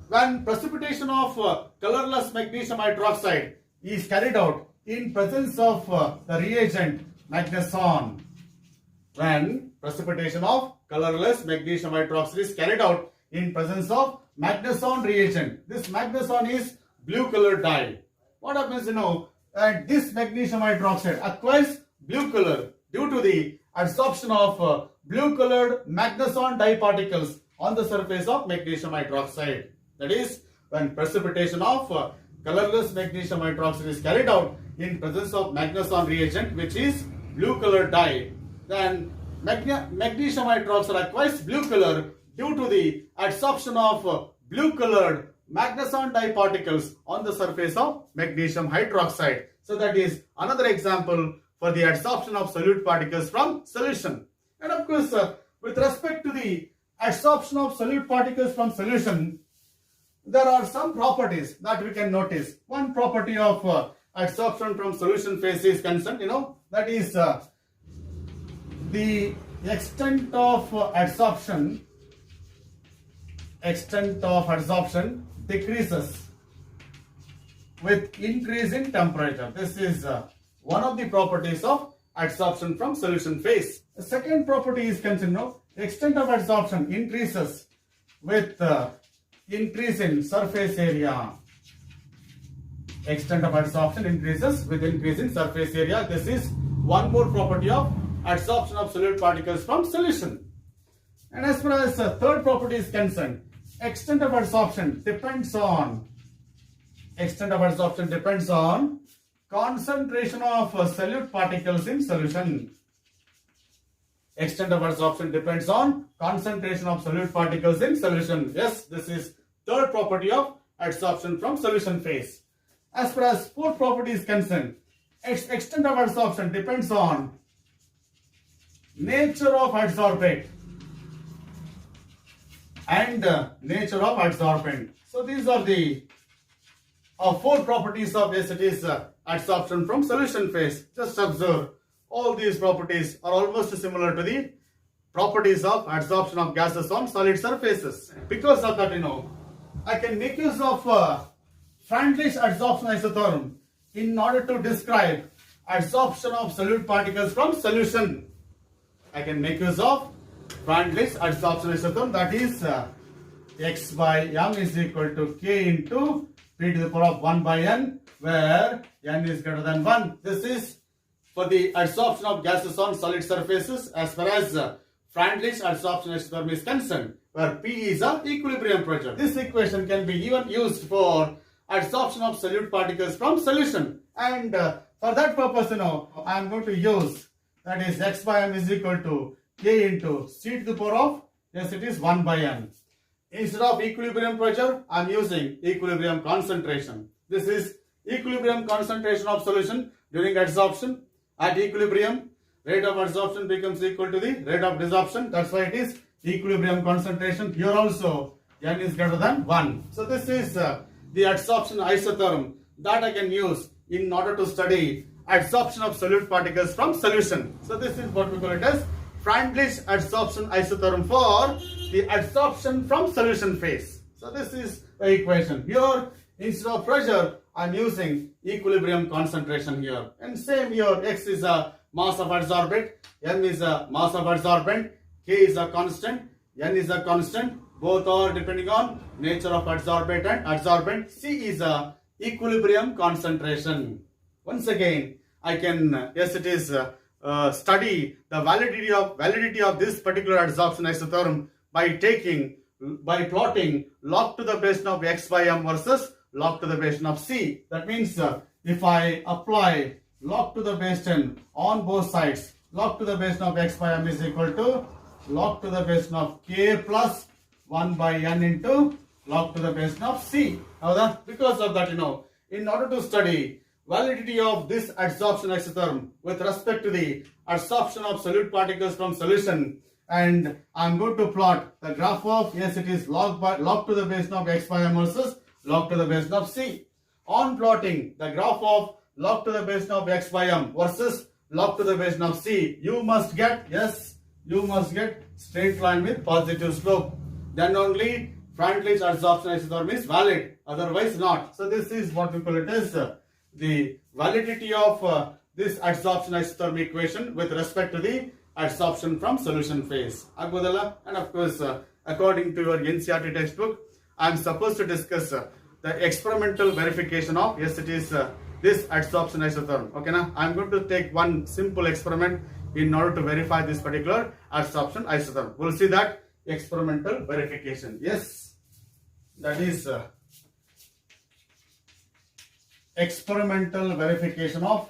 When precipitation of colorless magnesium hydroxide is carried out in presence of the reagent magneson, when precipitation of colorless magnesium hydroxide is carried out in presence of magneson reagent, this magneson is blue colored dye. What happens, and this magnesium hydroxide acquires blue color due to the adsorption of blue colored magneson dye particles on the surface of magnesium hydroxide. That is, when precipitation of colorless magnesium hydroxide is carried out in presence of magneson reagent, which is blue colored dye, then magnesium hydroxide acquires blue color due to the adsorption of blue colored magneson dye particles on the surface of magnesium hydroxide. So that is another example for the adsorption of solute particles from solution. And of course, with respect to the adsorption of solute particles from solution, there are some properties that we can notice. One property of adsorption from solution phase is concerned, that is the extent of adsorption decreases with increase in temperature. This is one of the properties of adsorption from solution phase. The second property is concerned, extent of adsorption increases with increase in surface area. Extent of adsorption increases with increase in surface area. This is one more property of adsorption of solute particles from solution. And as far as third property is concerned, extent of adsorption depends on concentration of solute particles in solution. Extent of adsorption depends on concentration of solute particles in solution. Yes, this is third property of adsorption from solution phase. As far as fourth property is concerned, extent of adsorption depends on nature of adsorbate and nature of adsorbent. So these are the four properties of adsorption from solution phase. Just observe, all these properties are almost similar to the properties of adsorption of gases on solid surfaces. Because of that, I can make use of Freundlich adsorption isotherm in order to describe adsorption of solute particles from solution. I can make use of Freundlich adsorption isotherm, that is x by m is equal to k into p to the power of 1 by n, where n is greater than 1. This is for the adsorption of gases on solid surfaces as far as Freundlich adsorption isotherm is concerned, where P is a equilibrium pressure. This equation can be even used for adsorption of solute particles from solution. And for that purpose, I am going to use, that is x by m is equal to k into c to the power of, yes, it is 1 by n. Instead of equilibrium pressure, I am using equilibrium concentration. This is equilibrium concentration of solution during adsorption. At equilibrium, rate of adsorption becomes equal to the rate of desorption. That's why it is equilibrium concentration. Here also, n is greater than 1. So this is the adsorption isotherm that I can use in order to study adsorption of solute particles from solution. So this is what we call it as Freundlich adsorption isotherm for the adsorption from solution phase. So this is the equation. Here, instead of pressure, I am using equilibrium concentration here. And same here, x is a mass of adsorbate, m is a mass of adsorbent, k is a constant, n is a constant. Both are depending on nature of adsorbate and adsorbent. C is a equilibrium concentration. Once again, I can, yes, it is study the validity of this particular adsorption isotherm by plotting log to the base of x by m versus log to the base of c. That means if I apply log to the base 10 on both sides, log to the base of x by m is equal to log to the base of k plus 1 by n into log to the base of c. Now because of that, in order to study validity of this adsorption isotherm with respect to the adsorption of solute particles from solution, and I'm going to plot the graph of, yes, it is log to the base of x by m versus log to the base of c. On plotting the graph of log to the base of x by m versus log to the base of c, you must get, yes, you must get straight line with positive slope. Then only Freundlich adsorption isotherm is valid, otherwise not. So this is what we call it as the validity of this adsorption isotherm equation with respect to the adsorption from solution phase. And of course, according to your NCERT textbook, I am supposed to discuss the experimental verification of, yes, it is this adsorption isotherm. Okay, now I am going to take one simple experiment in order to verify this particular adsorption isotherm. We'll see that experimental verification. Yes, that is experimental verification of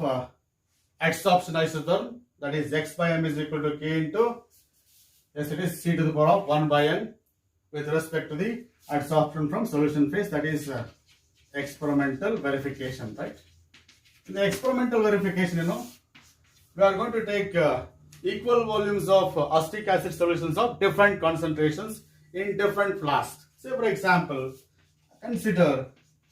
adsorption isotherm, that is x by m is equal to k into, yes, it is c to the power of 1 by n with respect to the adsorption from solution phase. That is experimental verification, right? In the experimental verification, we are going to take equal volumes of acetic acid solutions of different concentrations in different flasks. Say for example, consider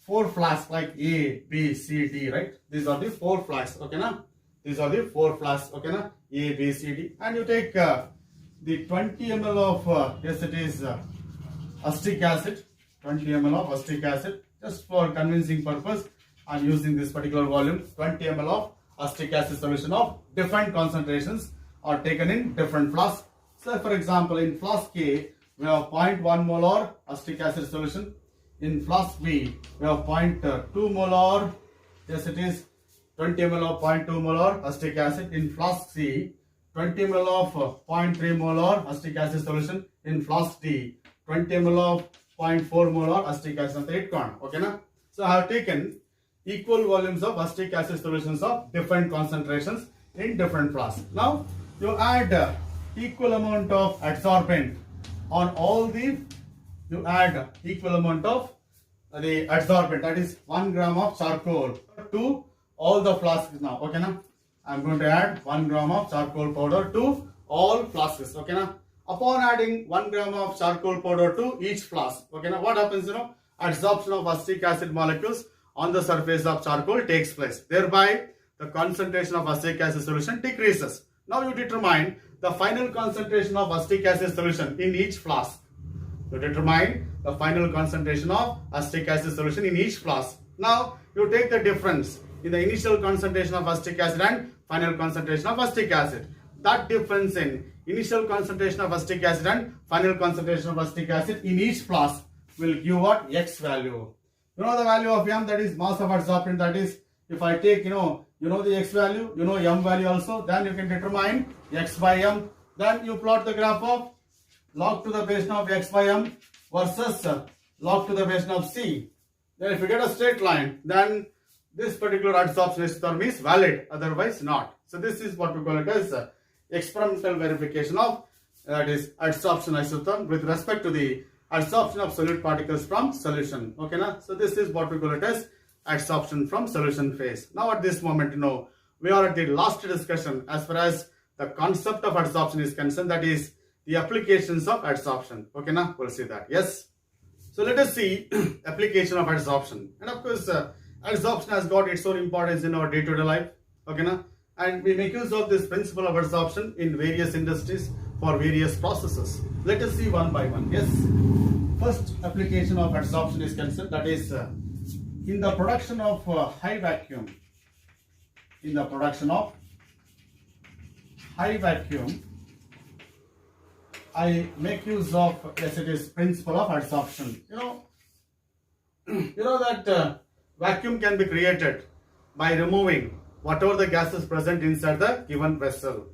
4 flasks like A, B, C, D, right? These are the 4 flasks, okay na? These are the 4 flasks, okay na? A, B, C, D. And you take the 20 ml of, yes, it is acetic acid, 20 ml of acetic acid. Just for convincing purpose, I am using this particular volume, 20 ml of acetic acid solution of different concentrations are taken in different flasks. So for example, in flask A, we have 0.1 molar acetic acid solution. In flask B, we have 0.2 molar, yes, it is 20 ml of 0.2 molar acetic acid. In flask C, 20 ml of 0.3 molar acetic acid solution. In flask D, 20 ml of 0.4 molar acetic acid. Okay, na? So I have taken equal volumes of acetic acid solutions of different concentrations in different flasks. Now you add equal amount of adsorbent on all the, you add equal amount of the adsorbent, that is 1 gram of charcoal to all the flasks now. Okay, now I am going to add 1 gram of charcoal powder to all flasks. Okay, now upon adding 1 gram of charcoal powder to each flask, okay, now what happens? Adsorption of acetic acid molecules on the surface of charcoal takes place. Thereby, the concentration of acetic acid solution decreases. Now you determine the final concentration of acetic acid solution in each flask. You determine the final concentration of acetic acid solution in each flask. Now you take the difference in the initial concentration of acetic acid and final concentration of acetic acid. That difference in initial concentration of acetic acid and final concentration of acetic acid in each flask will give what? X value. You know the value of M, that is mass of adsorption. That is, if I take, you know the X value, M value also, then you can determine X by M. Then you plot the graph of log to the base of X by M versus log to the base of C. Then if you get a straight line, then this particular adsorption isotherm is valid, otherwise not. So this is what we call it as experimental verification of, that is adsorption isotherm with respect to the adsorption of solute particles from solution. Okay, na? So this is what we call it as adsorption from solution phase. Now at this moment, we are at the last discussion as far as the concept of adsorption is concerned, that is the applications of adsorption. Okay, now we'll see that. Yes. So let us see application of adsorption. And of course, adsorption has got its own importance in our day-to-day life. Okay, now, and we make use of this principle of adsorption in various industries for various processes. Let us see one by one. Yes. First application of adsorption is concerned, that is in the production of high vacuum. In the production of high vacuum, I make use of, yes, it is principle of adsorption. You know that vacuum can be created by removing whatever the gases present inside the given vessel.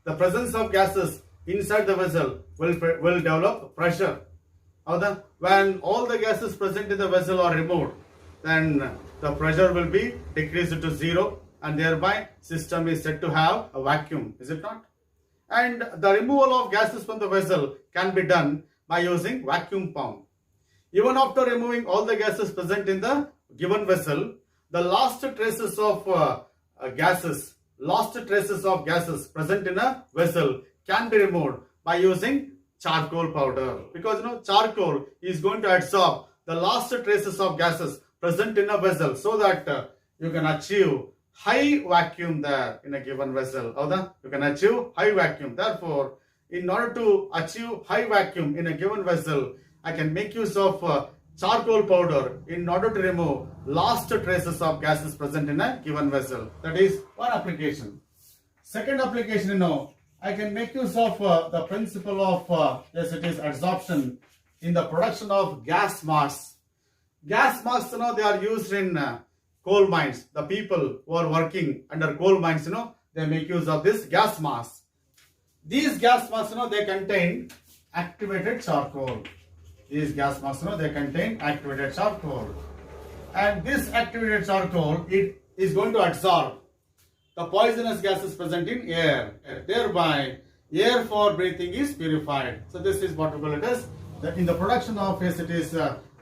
The presence of gases inside the vessel will develop pressure. When all the gases present in the vessel are removed, then the pressure will be decreased to zero, and thereby system is said to have a vacuum, is it not? And the removal of gases from the vessel can be done by using vacuum pump. Even after removing all the gases present in the given vessel, the last traces of gases present in a vessel can be removed by using charcoal powder, because charcoal is going to absorb the last traces of gases present in a vessel, so that you can achieve high vacuum there in a given vessel. You can achieve high vacuum. Therefore, in order to achieve high vacuum in a given vessel, I can make use of charcoal powder in order to remove last traces of gases present in a given vessel. That is one application. Second application, I can make use of the principle of adsorption in the production of gas masks. Gas masks, they are used in coal mines. The people who are working under coal mines, they make use of this gas mask. These gas masks, they contain activated charcoal. These gas masks, they contain activated charcoal. And this activated charcoal, it is going to absorb the poisonous gases present in air. Thereby, air for breathing is purified. So this is what we call it as, in the production of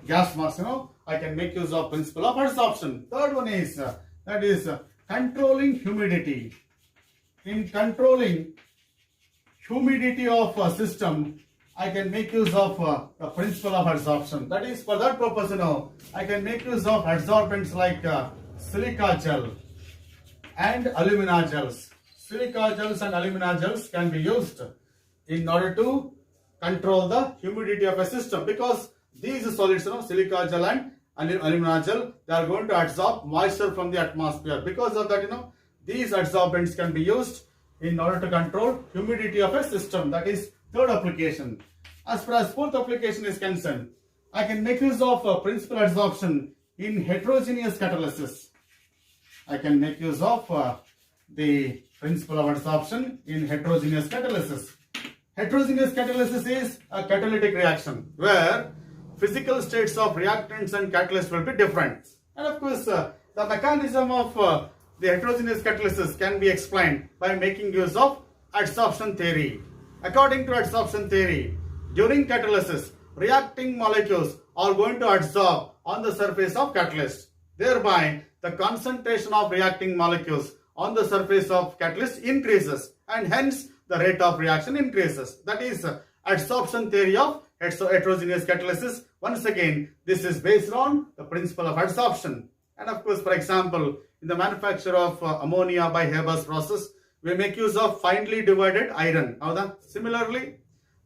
gas masks, I can make use of principle of adsorption. Third one is, controlling humidity. In controlling humidity of a system, I can make use of the principle of adsorption. That is, for that purpose, I can make use of adsorbents like silica gel and alumina gels. Silica gels and alumina gels can be used in order to control the humidity of a system, because these solids, silica gel and alumina gel, they are going to absorb moisture from the atmosphere. Because of that, these adsorbents can be used in order to control humidity of a system. That is third application. As far as fourth application is concerned, I can make use of principal adsorption in heterogeneous catalysis. I can make use of the principle of adsorption in heterogeneous catalysis. Heterogeneous catalysis is a catalytic reaction where physical states of reactants and catalysts will be different. And of course, the mechanism of the heterogeneous catalysis can be explained by making use of adsorption theory. According to adsorption theory, during catalysis, reacting molecules are going to adsorb on the surface of catalyst. Thereby, the concentration of reacting molecules on the surface of catalyst increases, and hence the rate of reaction increases. That is adsorption theory of heterogeneous catalysis. Once again, this is based on the principle of adsorption. And of course, for example, in the manufacture of ammonia by Haber's process, we make use of finely divided iron. Similarly,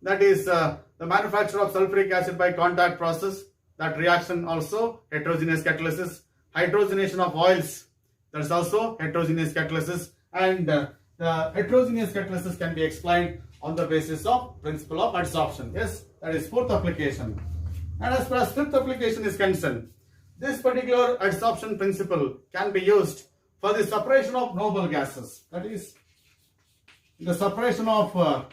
that is the manufacture of sulfuric acid by contact process. That reaction also heterogeneous catalysis. Hydrogenation of oils, that's also heterogeneous catalysis. And the heterogeneous catalysis can be explained on the basis of principle of adsorption. Yes, that is fourth application. And as far as fifth application is concerned, this particular adsorption principle can be used for the separation of noble gases. That is, the separation of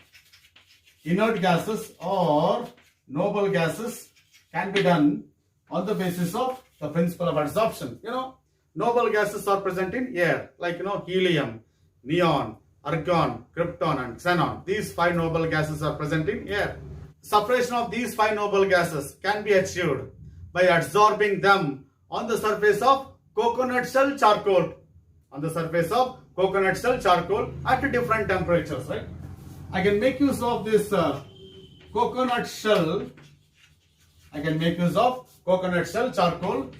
inert gases or noble gases can be done on the basis of the principle of adsorption. Noble gases are present in air, like helium, neon, argon, krypton and xenon. These 5 noble gases are present in air. Separation of these 5 noble gases can be achieved by adsorbing them on the surface of coconut shell charcoal. On the surface of coconut shell charcoal at different temperatures, right? I can make use of this coconut shell. I can make use of coconut shell charcoal.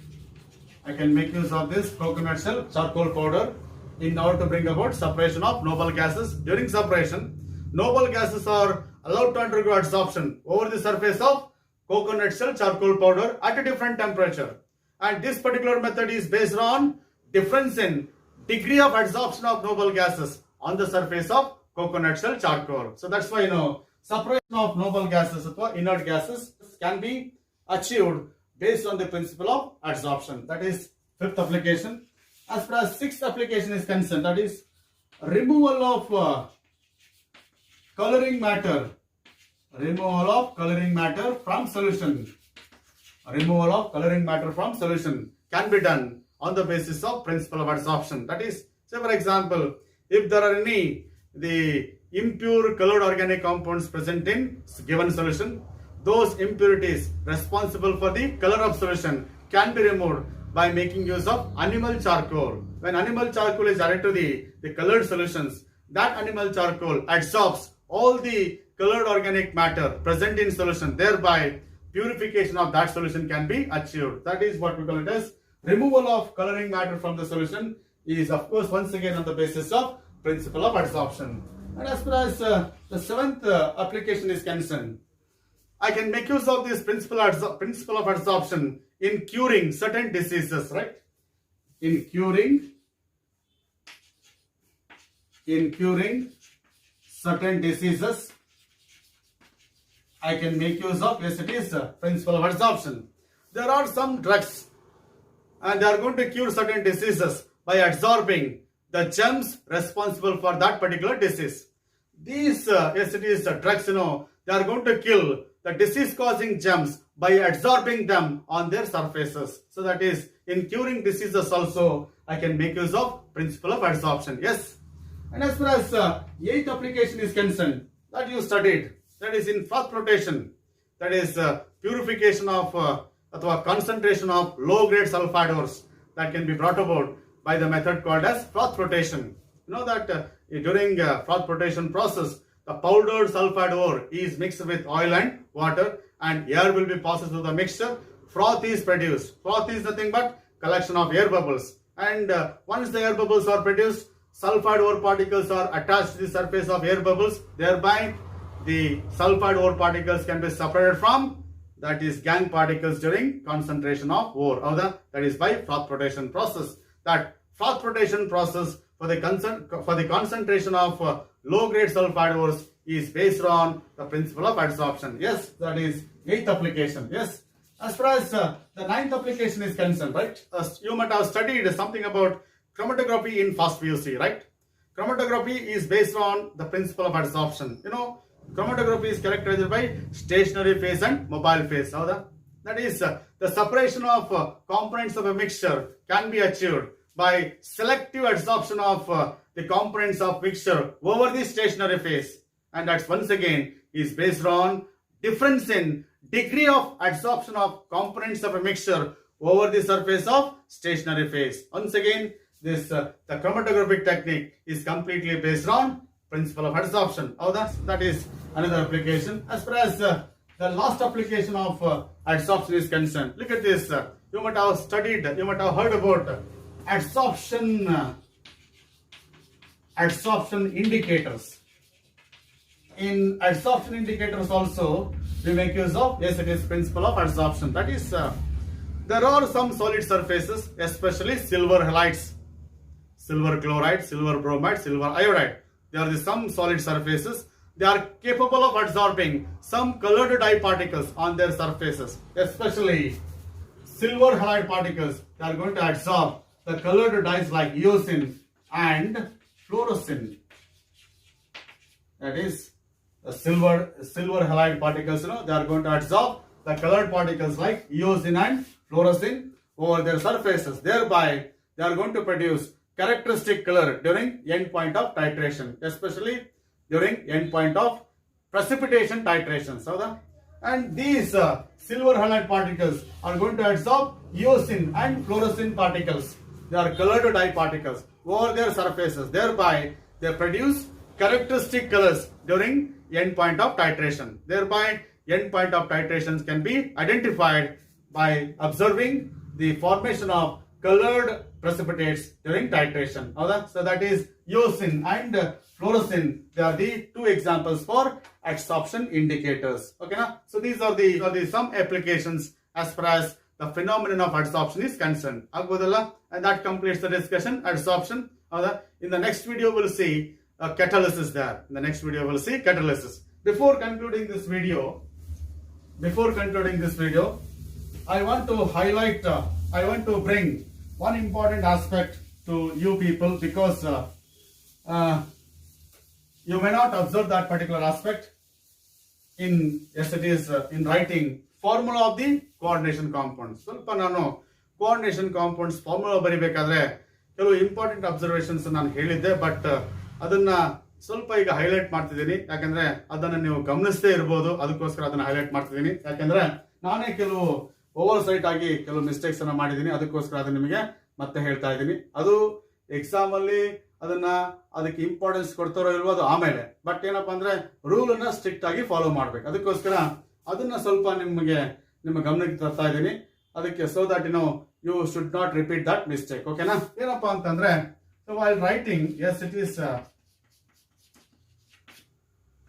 I can make use of this coconut shell charcoal powder in order to bring about separation of noble gases. During separation, noble gases are allowed to undergo adsorption over the surface of coconut shell charcoal powder at a different temperature. And this particular method is based on difference in degree of adsorption of noble gases on the surface of coconut shell charcoal. So that's why separation of noble gases or inert gases can be achieved based on the principle of adsorption. That is fifth application. As far as sixth application is concerned, that is removal of coloring matter. Removal of coloring matter from solution. Removal of coloring matter from solution can be done on the basis of principle of adsorption. That is, say for example, if there are any the impure colored organic compounds present in given solution, those impurities responsible for the color of solution can be removed by making use of animal charcoal. When animal charcoal is added to the colored solutions, that animal charcoal adsorbs all the colored organic matter present in solution, thereby purification of that solution can be achieved. That is what we call it as removal of coloring matter from the solution, is of course once again on the basis of principle of adsorption. And as far as the seventh application is concerned, I can make use of this principle of adsorption in curing certain diseases, right? In curing certain diseases, I can make use of, yes, it is principle of adsorption. There are some drugs and they are going to cure certain diseases by adsorbing the germs responsible for that particular disease. These, yes, it is drugs, they are going to kill the disease causing germs by adsorbing them on their surfaces. So that is, in curing diseases also, I can make use of principle of adsorption. Yes. And as far as eighth application is concerned, that you studied, that is in froth flotation, that is purification of or concentration of low grade sulfide that can be brought about by the method called as froth flotation. You know that during froth flotation process, the powdered sulfide ore is mixed with oil and water, and air will be passed through the mixture. Froth is produced. Froth is nothing but collection of air bubbles, and once the air bubbles are produced, sulfide ore particles are attached to the surface of air bubbles, thereby the sulfide ore particles can be separated from, that is, gangue particles during concentration of ore. That is by froth flotation process. That froth flotation process for the concentration of low grade sulfide ores is based on the principle of adsorption. Yes, that is eighth application. Yes. As far as the ninth application is concerned, right? You might have studied something about chromatography in first VUC, right? Chromatography is based on the principle of adsorption. Chromatography is characterized by stationary phase and mobile phase. That is, the separation of components of a mixture can be achieved by selective adsorption of the components of mixture over the stationary phase, and that's once again is based on difference in degree of adsorption of components of a mixture over the surface of stationary phase. Once again, this the chromatographic technique is completely based on principle of adsorption. That is another application. As far as the last application of adsorption is concerned, look at this. You might have studied, you might have heard about adsorption indicators. In adsorption indicators also, we make use of, yes, it is principle of adsorption. That is, there are some solid surfaces, especially silver halides, silver chloride, silver bromide, silver iodide. There are some solid surfaces. They are capable of absorbing some colored dye particles on their surfaces, especially silver halide particles. They are going to absorb the colored dyes like eosin and fluorescein. That is, the silver halide particles, they are going to absorb the colored particles like eosin and fluorescein over their surfaces. Thereby, they are going to produce characteristic color during end point of titration, especially during end point of precipitation titration. And these silver halide particles are going to absorb eosin and fluorescein particles. They are colored dye particles over their surfaces. Thereby, they produce characteristic colors during end point of titration. Thereby, end point of titrations can be identified by observing the formation of colored precipitates during titration. So that is eosin and fluorescein. They are the two examples for adsorption indicators. Okay, now so these are the some applications as far as the phenomenon of adsorption is concerned. And that completes the discussion adsorption. In the next video we'll see catalysis there. In the next video we'll see catalysis. Before concluding this video, I want to highlight, I want to bring one important aspect to you people, because you may not observe that particular aspect in, yes, it is in writing formula of the coordination compounds. ಸ್ವಲ್ಪ ನಾನು coordination compounds formula ಬರಿಬೇಕಾದ್ರೆ ಕೆಲವು important observations ನಾನು ಹೇಳಿದ್ದೆ, but ಅದನ್ನ ಸ್ವಲ್ಪ ಈಗ highlight ಮಾಡ್ತಿದ್ದೀನಿ. ಯಾಕಂದ್ರೆ ಅದನ್ನ ನೀವು ಗಮನಿಸದೇ ಇರಬಹುದು, ಅದಕ್ಕೋಸ್ಕರ ಅದನ್ನ ಹೈಲೈಟ್ ಮಾಡ್ತಿದ್ದೀನಿ. ಯಾಕಂದ್ರೆ ನಾನೇ ಕೆಲವು ಓವರ್ ಸೈಟ್ ಆಗಿ ಕೆಲವು ಮಿಸ್ಟೇಕ್ಸ್ ಅನ್ನ ಮಾಡಿದ್ದೀನಿ, ಅದಕ್ಕೋಸ್ಕರ ಅದನ್ನ ನಿಮಗೆ ಮತ್ತೆ ಹೇಳ್ತಾ ಇದ್ದೀನಿ. ಅದು ಎಕ್ಸಾಮ್ ಅಲ್ಲಿ ಅದಕ್ಕೆ ಇಂಪಾರ್ಟೆನ್ಸ್ ಕೊಡ್ತಾರೋ ಇಲ್ವೋ ಅದು ಆಮೇಲೆ, ಬಟ್ ಏನಪ್ಪಾ ಅಂದ್ರೆ ರೂಲ್ ಅನ್ನ ಸ್ಟ್ರಿಕ್ಟ್ ಆಗಿ ಫಾಲೋ ಮಾಡ್ಬೇಕು. ಅದಕ್ಕೋಸ್ಕರ ಅದನ್ನ ಸ್ವಲ್ಪ ನಿಮ್ಮ ಗಮನಕ್ಕೆ ತರ್ತಾ ಇದ್ದೀನಿ. ಅದಕ್ಕೆ so that you should not repeat that mistake. ಓಕೆನಾ? ಏನಪ್ಪಾ ಅಂತಂದ್ರೆ while writing, yes, it is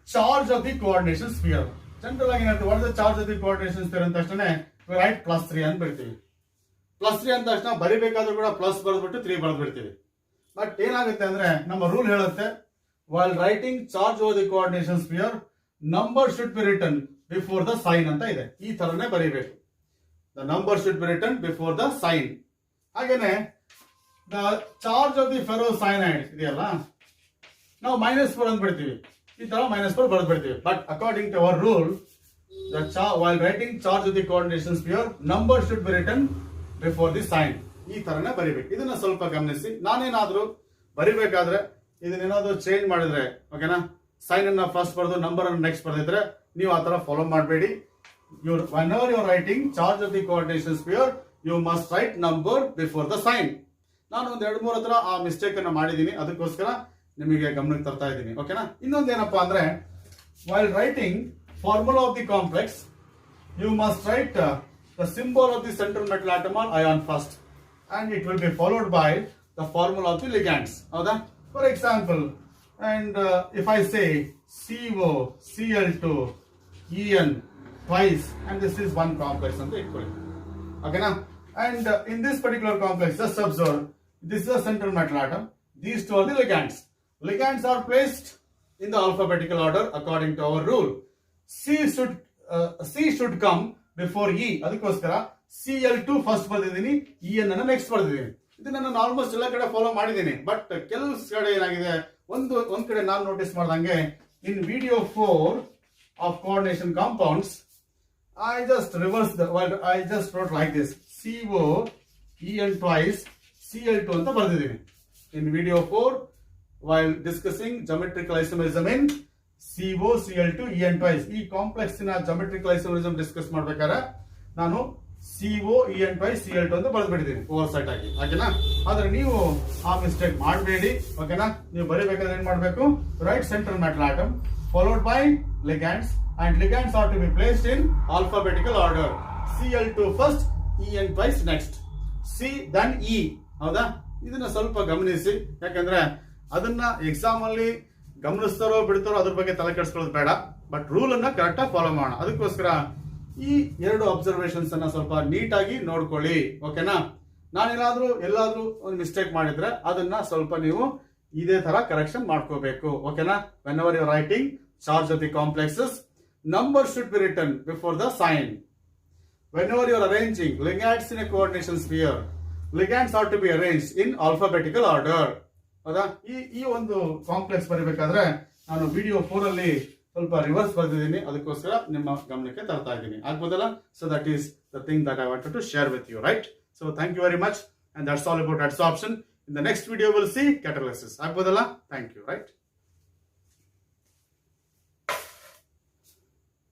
charge of the coordination sphere. General ಆಗಿ ಏನಾಗುತ್ತೆ, what is the charge of the coordination sphere ಅಂತ ತಕ್ಷಣ ರೈಟ್ +3 ಅಂತ ಬರ್ತೀವಿ. +3 ಅಂತ ತಕ್ಷಣ ಬರಿಬೇಕಾದ್ರೂ ಕೂಡ ಪ್ಲಸ್ ಬರೆದ್ಬಿಟ್ಟು 3 ಬರೆದ್ಬಿಡ್ತೀವಿ. ಬಟ್ ಏನಾಗುತ್ತೆ ಅಂದ್ರೆ ನಮ್ಮ ರೂಲ್ ಹೇಳುತ್ತೆ, while writing charge over the coordination sphere number should be written before the sign ಅಂತ ಇದೆ. ಈ ತರನೇ ಬರೀಬೇಕು. The number should be written before the sign. ಹಾಗೇನೆ the charge of the ferrocyanide ಇದೆಯಲ್ಲ, ನಾವು -4 ಅಂತ ಬಿಡ್ತೀವಿ. ಈ ತರ -4 ಬರೆದು ಬಿಡ್ತೀವಿ. But according to our rule, while writing charge of the coordination sphere number should be written before the sign. ಈ ತರನೇ ಬರಿಬೇಕು. ಇದನ್ನ ಸ್ವಲ್ಪ ಗಮನಿಸಿ. ನಾನೇನಾದ್ರೂ ಬರಿಬೇಕಾದ್ರೆ ಇದನ್ನೇನಾದ್ರೂ ಚೇಂಜ್ ಮಾಡಿದ್ರೆ, ಓಕೆನಾ, ಸೈನ್ ಅನ್ನ ಫಸ್ಟ್ ಬರೆದು ನಂಬರ್ ಅನ್ನು ನೆಕ್ಸ್ಟ್ ಬರೆದಿದ್ರೆ ನೀವು ಆ ತರ ಫಾಲೋ ಮಾಡಬೇಡಿ. whenever you are writing charge of the coordination sphere, you must write number before the sign. ನಾನು ಒಂದು 2-3 ಹತ್ರ ಆ ಮಿಸ್ಟೇಕ್ ಅನ್ನ ಮಾಡಿದೀನಿ, ಅದಕ್ಕೋಸ್ಕರ ನಿಮಗೆ ಗಮನಕ್ಕೆ ತರ್ತಾ ಇದ್ದೀನಿ. ಓಕೆನಾ? ಇನ್ನೊಂದೇನಪ್ಪಾ ಅಂದ್ರೆ, while writing formula of the complex, you must write the symbol of the central metal atom or ion first, and it will be followed by the formula of the ligands. ಹೌದಾ? For example, and if I say CO, Cl2, En twice, and this is one complex ಅಂತ ಇಟ್ಕೊಳ್ಳಿ. ಓಕೆನಾ? And in this particular complex, just observe, this is a central metal atom, these two are the ligands. Ligands are placed in the alphabetical order according to our rule. C should come before E. ಅದಕ್ಕೋಸ್ಕರ Cl2 first ಬರ್ದಿದ್ದೀನಿ, En ಅನ್ನ next ಬರ್ದಿದ್ದೀನಿ. ಇದನ್ನ ನಾನು almost ಎಲ್ಲ ಕಡೆ follow ಮಾಡಿದ್ದೀನಿ. But ಕೆಲವು ಕಡೆ ಏನಾಗಿದೆ, ಒಂದ್ ಕಡೆ ನಾನು ನೋಟಿಸ್ ಮಾಡ್ದಂಗೆ, ಇನ್ video 4 of coordination compounds, I just reversed I just wrote like this, CO, En twice, Cl2 ಅಂತ ಬರ್ದಿದ್ದೀನಿ. In video 4, while discussing geometrical isomerism in CO, Cl2, En twice, ಈ ಕಾಂಪ್ಲೆಕ್ಸ್ ನ geometrical isomerism ಡಿಸ್ಕಸ್ ಮಾಡ್ಬೇಕಾದ್ರೆ ನಾನು CO, En twice, Cl2 ಅಂತ ಬರ್ದ್ಬಿಟ್ಟಿದ್ದೀನಿ over site ಆಗಿ. ಓಕೆನಾ? ಆದ್ರೆ ನೀವು ಆ ಮಿಸ್ಟೇಕ್ ಮಾಡಬೇಡಿ. ಓಕೆನಾ? ನೀವು ಬರೀಬೇಕಾದ್ರೆ ಏನ್ ಮಾಡ್ಬೇಕು, right central metal atom followed by ligands, and ligands are to be placed in alphabetical order. Cl2 first, En twice next, C then E. ಹೌದಾ? ಇದನ್ನ ಸ್ವಲ್ಪ ಗಮನಿಸಿ. ಯಾಕಂದ್ರೆ ಅದನ್ನ ಎಕ್ಸಾಮ್ ಅಲ್ಲಿ ಗಮನಿಸ್ತಾರೋ ಬಿಡ್ತಾರೋ ಅದ್ರ ಬಗ್ಗೆ ತಲೆ ಕೆಡಿಸ್ಕೊಳ್ಳೋದು ಬೇಡ, ಬಟ್ ರೂಲ್ ಅನ್ನ ಕರೆಕ್ಟ್ ಆಗಿ ಫಾಲೋ ಮಾಡೋಣ. ಅದಕ್ಕೋಸ್ಕರ ಈ 2 ಅಬ್ಸರ್ವೇಷನ್ಸ್ ಅನ್ನ ಸ್ವಲ್ಪ ನೀಟಾಗಿ ನೋಡ್ಕೊಳ್ಳಿ. ಓಕೆನಾ? ನಾನೇನಾದ್ರೂ ಎಲ್ಲಾದ್ರೂ ಒಂದು ಮಿಸ್ಟೇಕ್ ಮಾಡಿದ್ರೆ ಅದನ್ನ ಸ್ವಲ್ಪ ನೀವು ಇದೇ ತರ ಕರೆಕ್ಷನ್ ಮಾಡ್ಕೋಬೇಕು. ಓಕೆನಾ? whenever you are writing charge of the complexes, number should be written before the sign. Whenever you are arranging ligands in a coordination sphere, ligands are to be arranged in alphabetical order. ಹೌದಾ? ಈ ಒಂದು complex ಬರೀಬೇಕಾದ್ರೆ ನಾನು video 4 ಅಲ್ಲಿ ಸ್ವಲ್ಪ reverse ಬರ್ದಿದ್ದೀನಿ, ಅದಕ್ಕೋಸ್ಕರ ನಿಮ್ಮ ಗಮನಕ್ಕೆ ತರ್ತಾ ಇದ್ದೀನಿ. ಆಗ್ಬೋದಲ್ಲ? So that is the thing that I wanted to share with you, right? So thank you very much, and that's all about adsorption. In the next video we'll see catalysis. ಆಗ್ಬೋದಲ್ಲ? Thank you, right?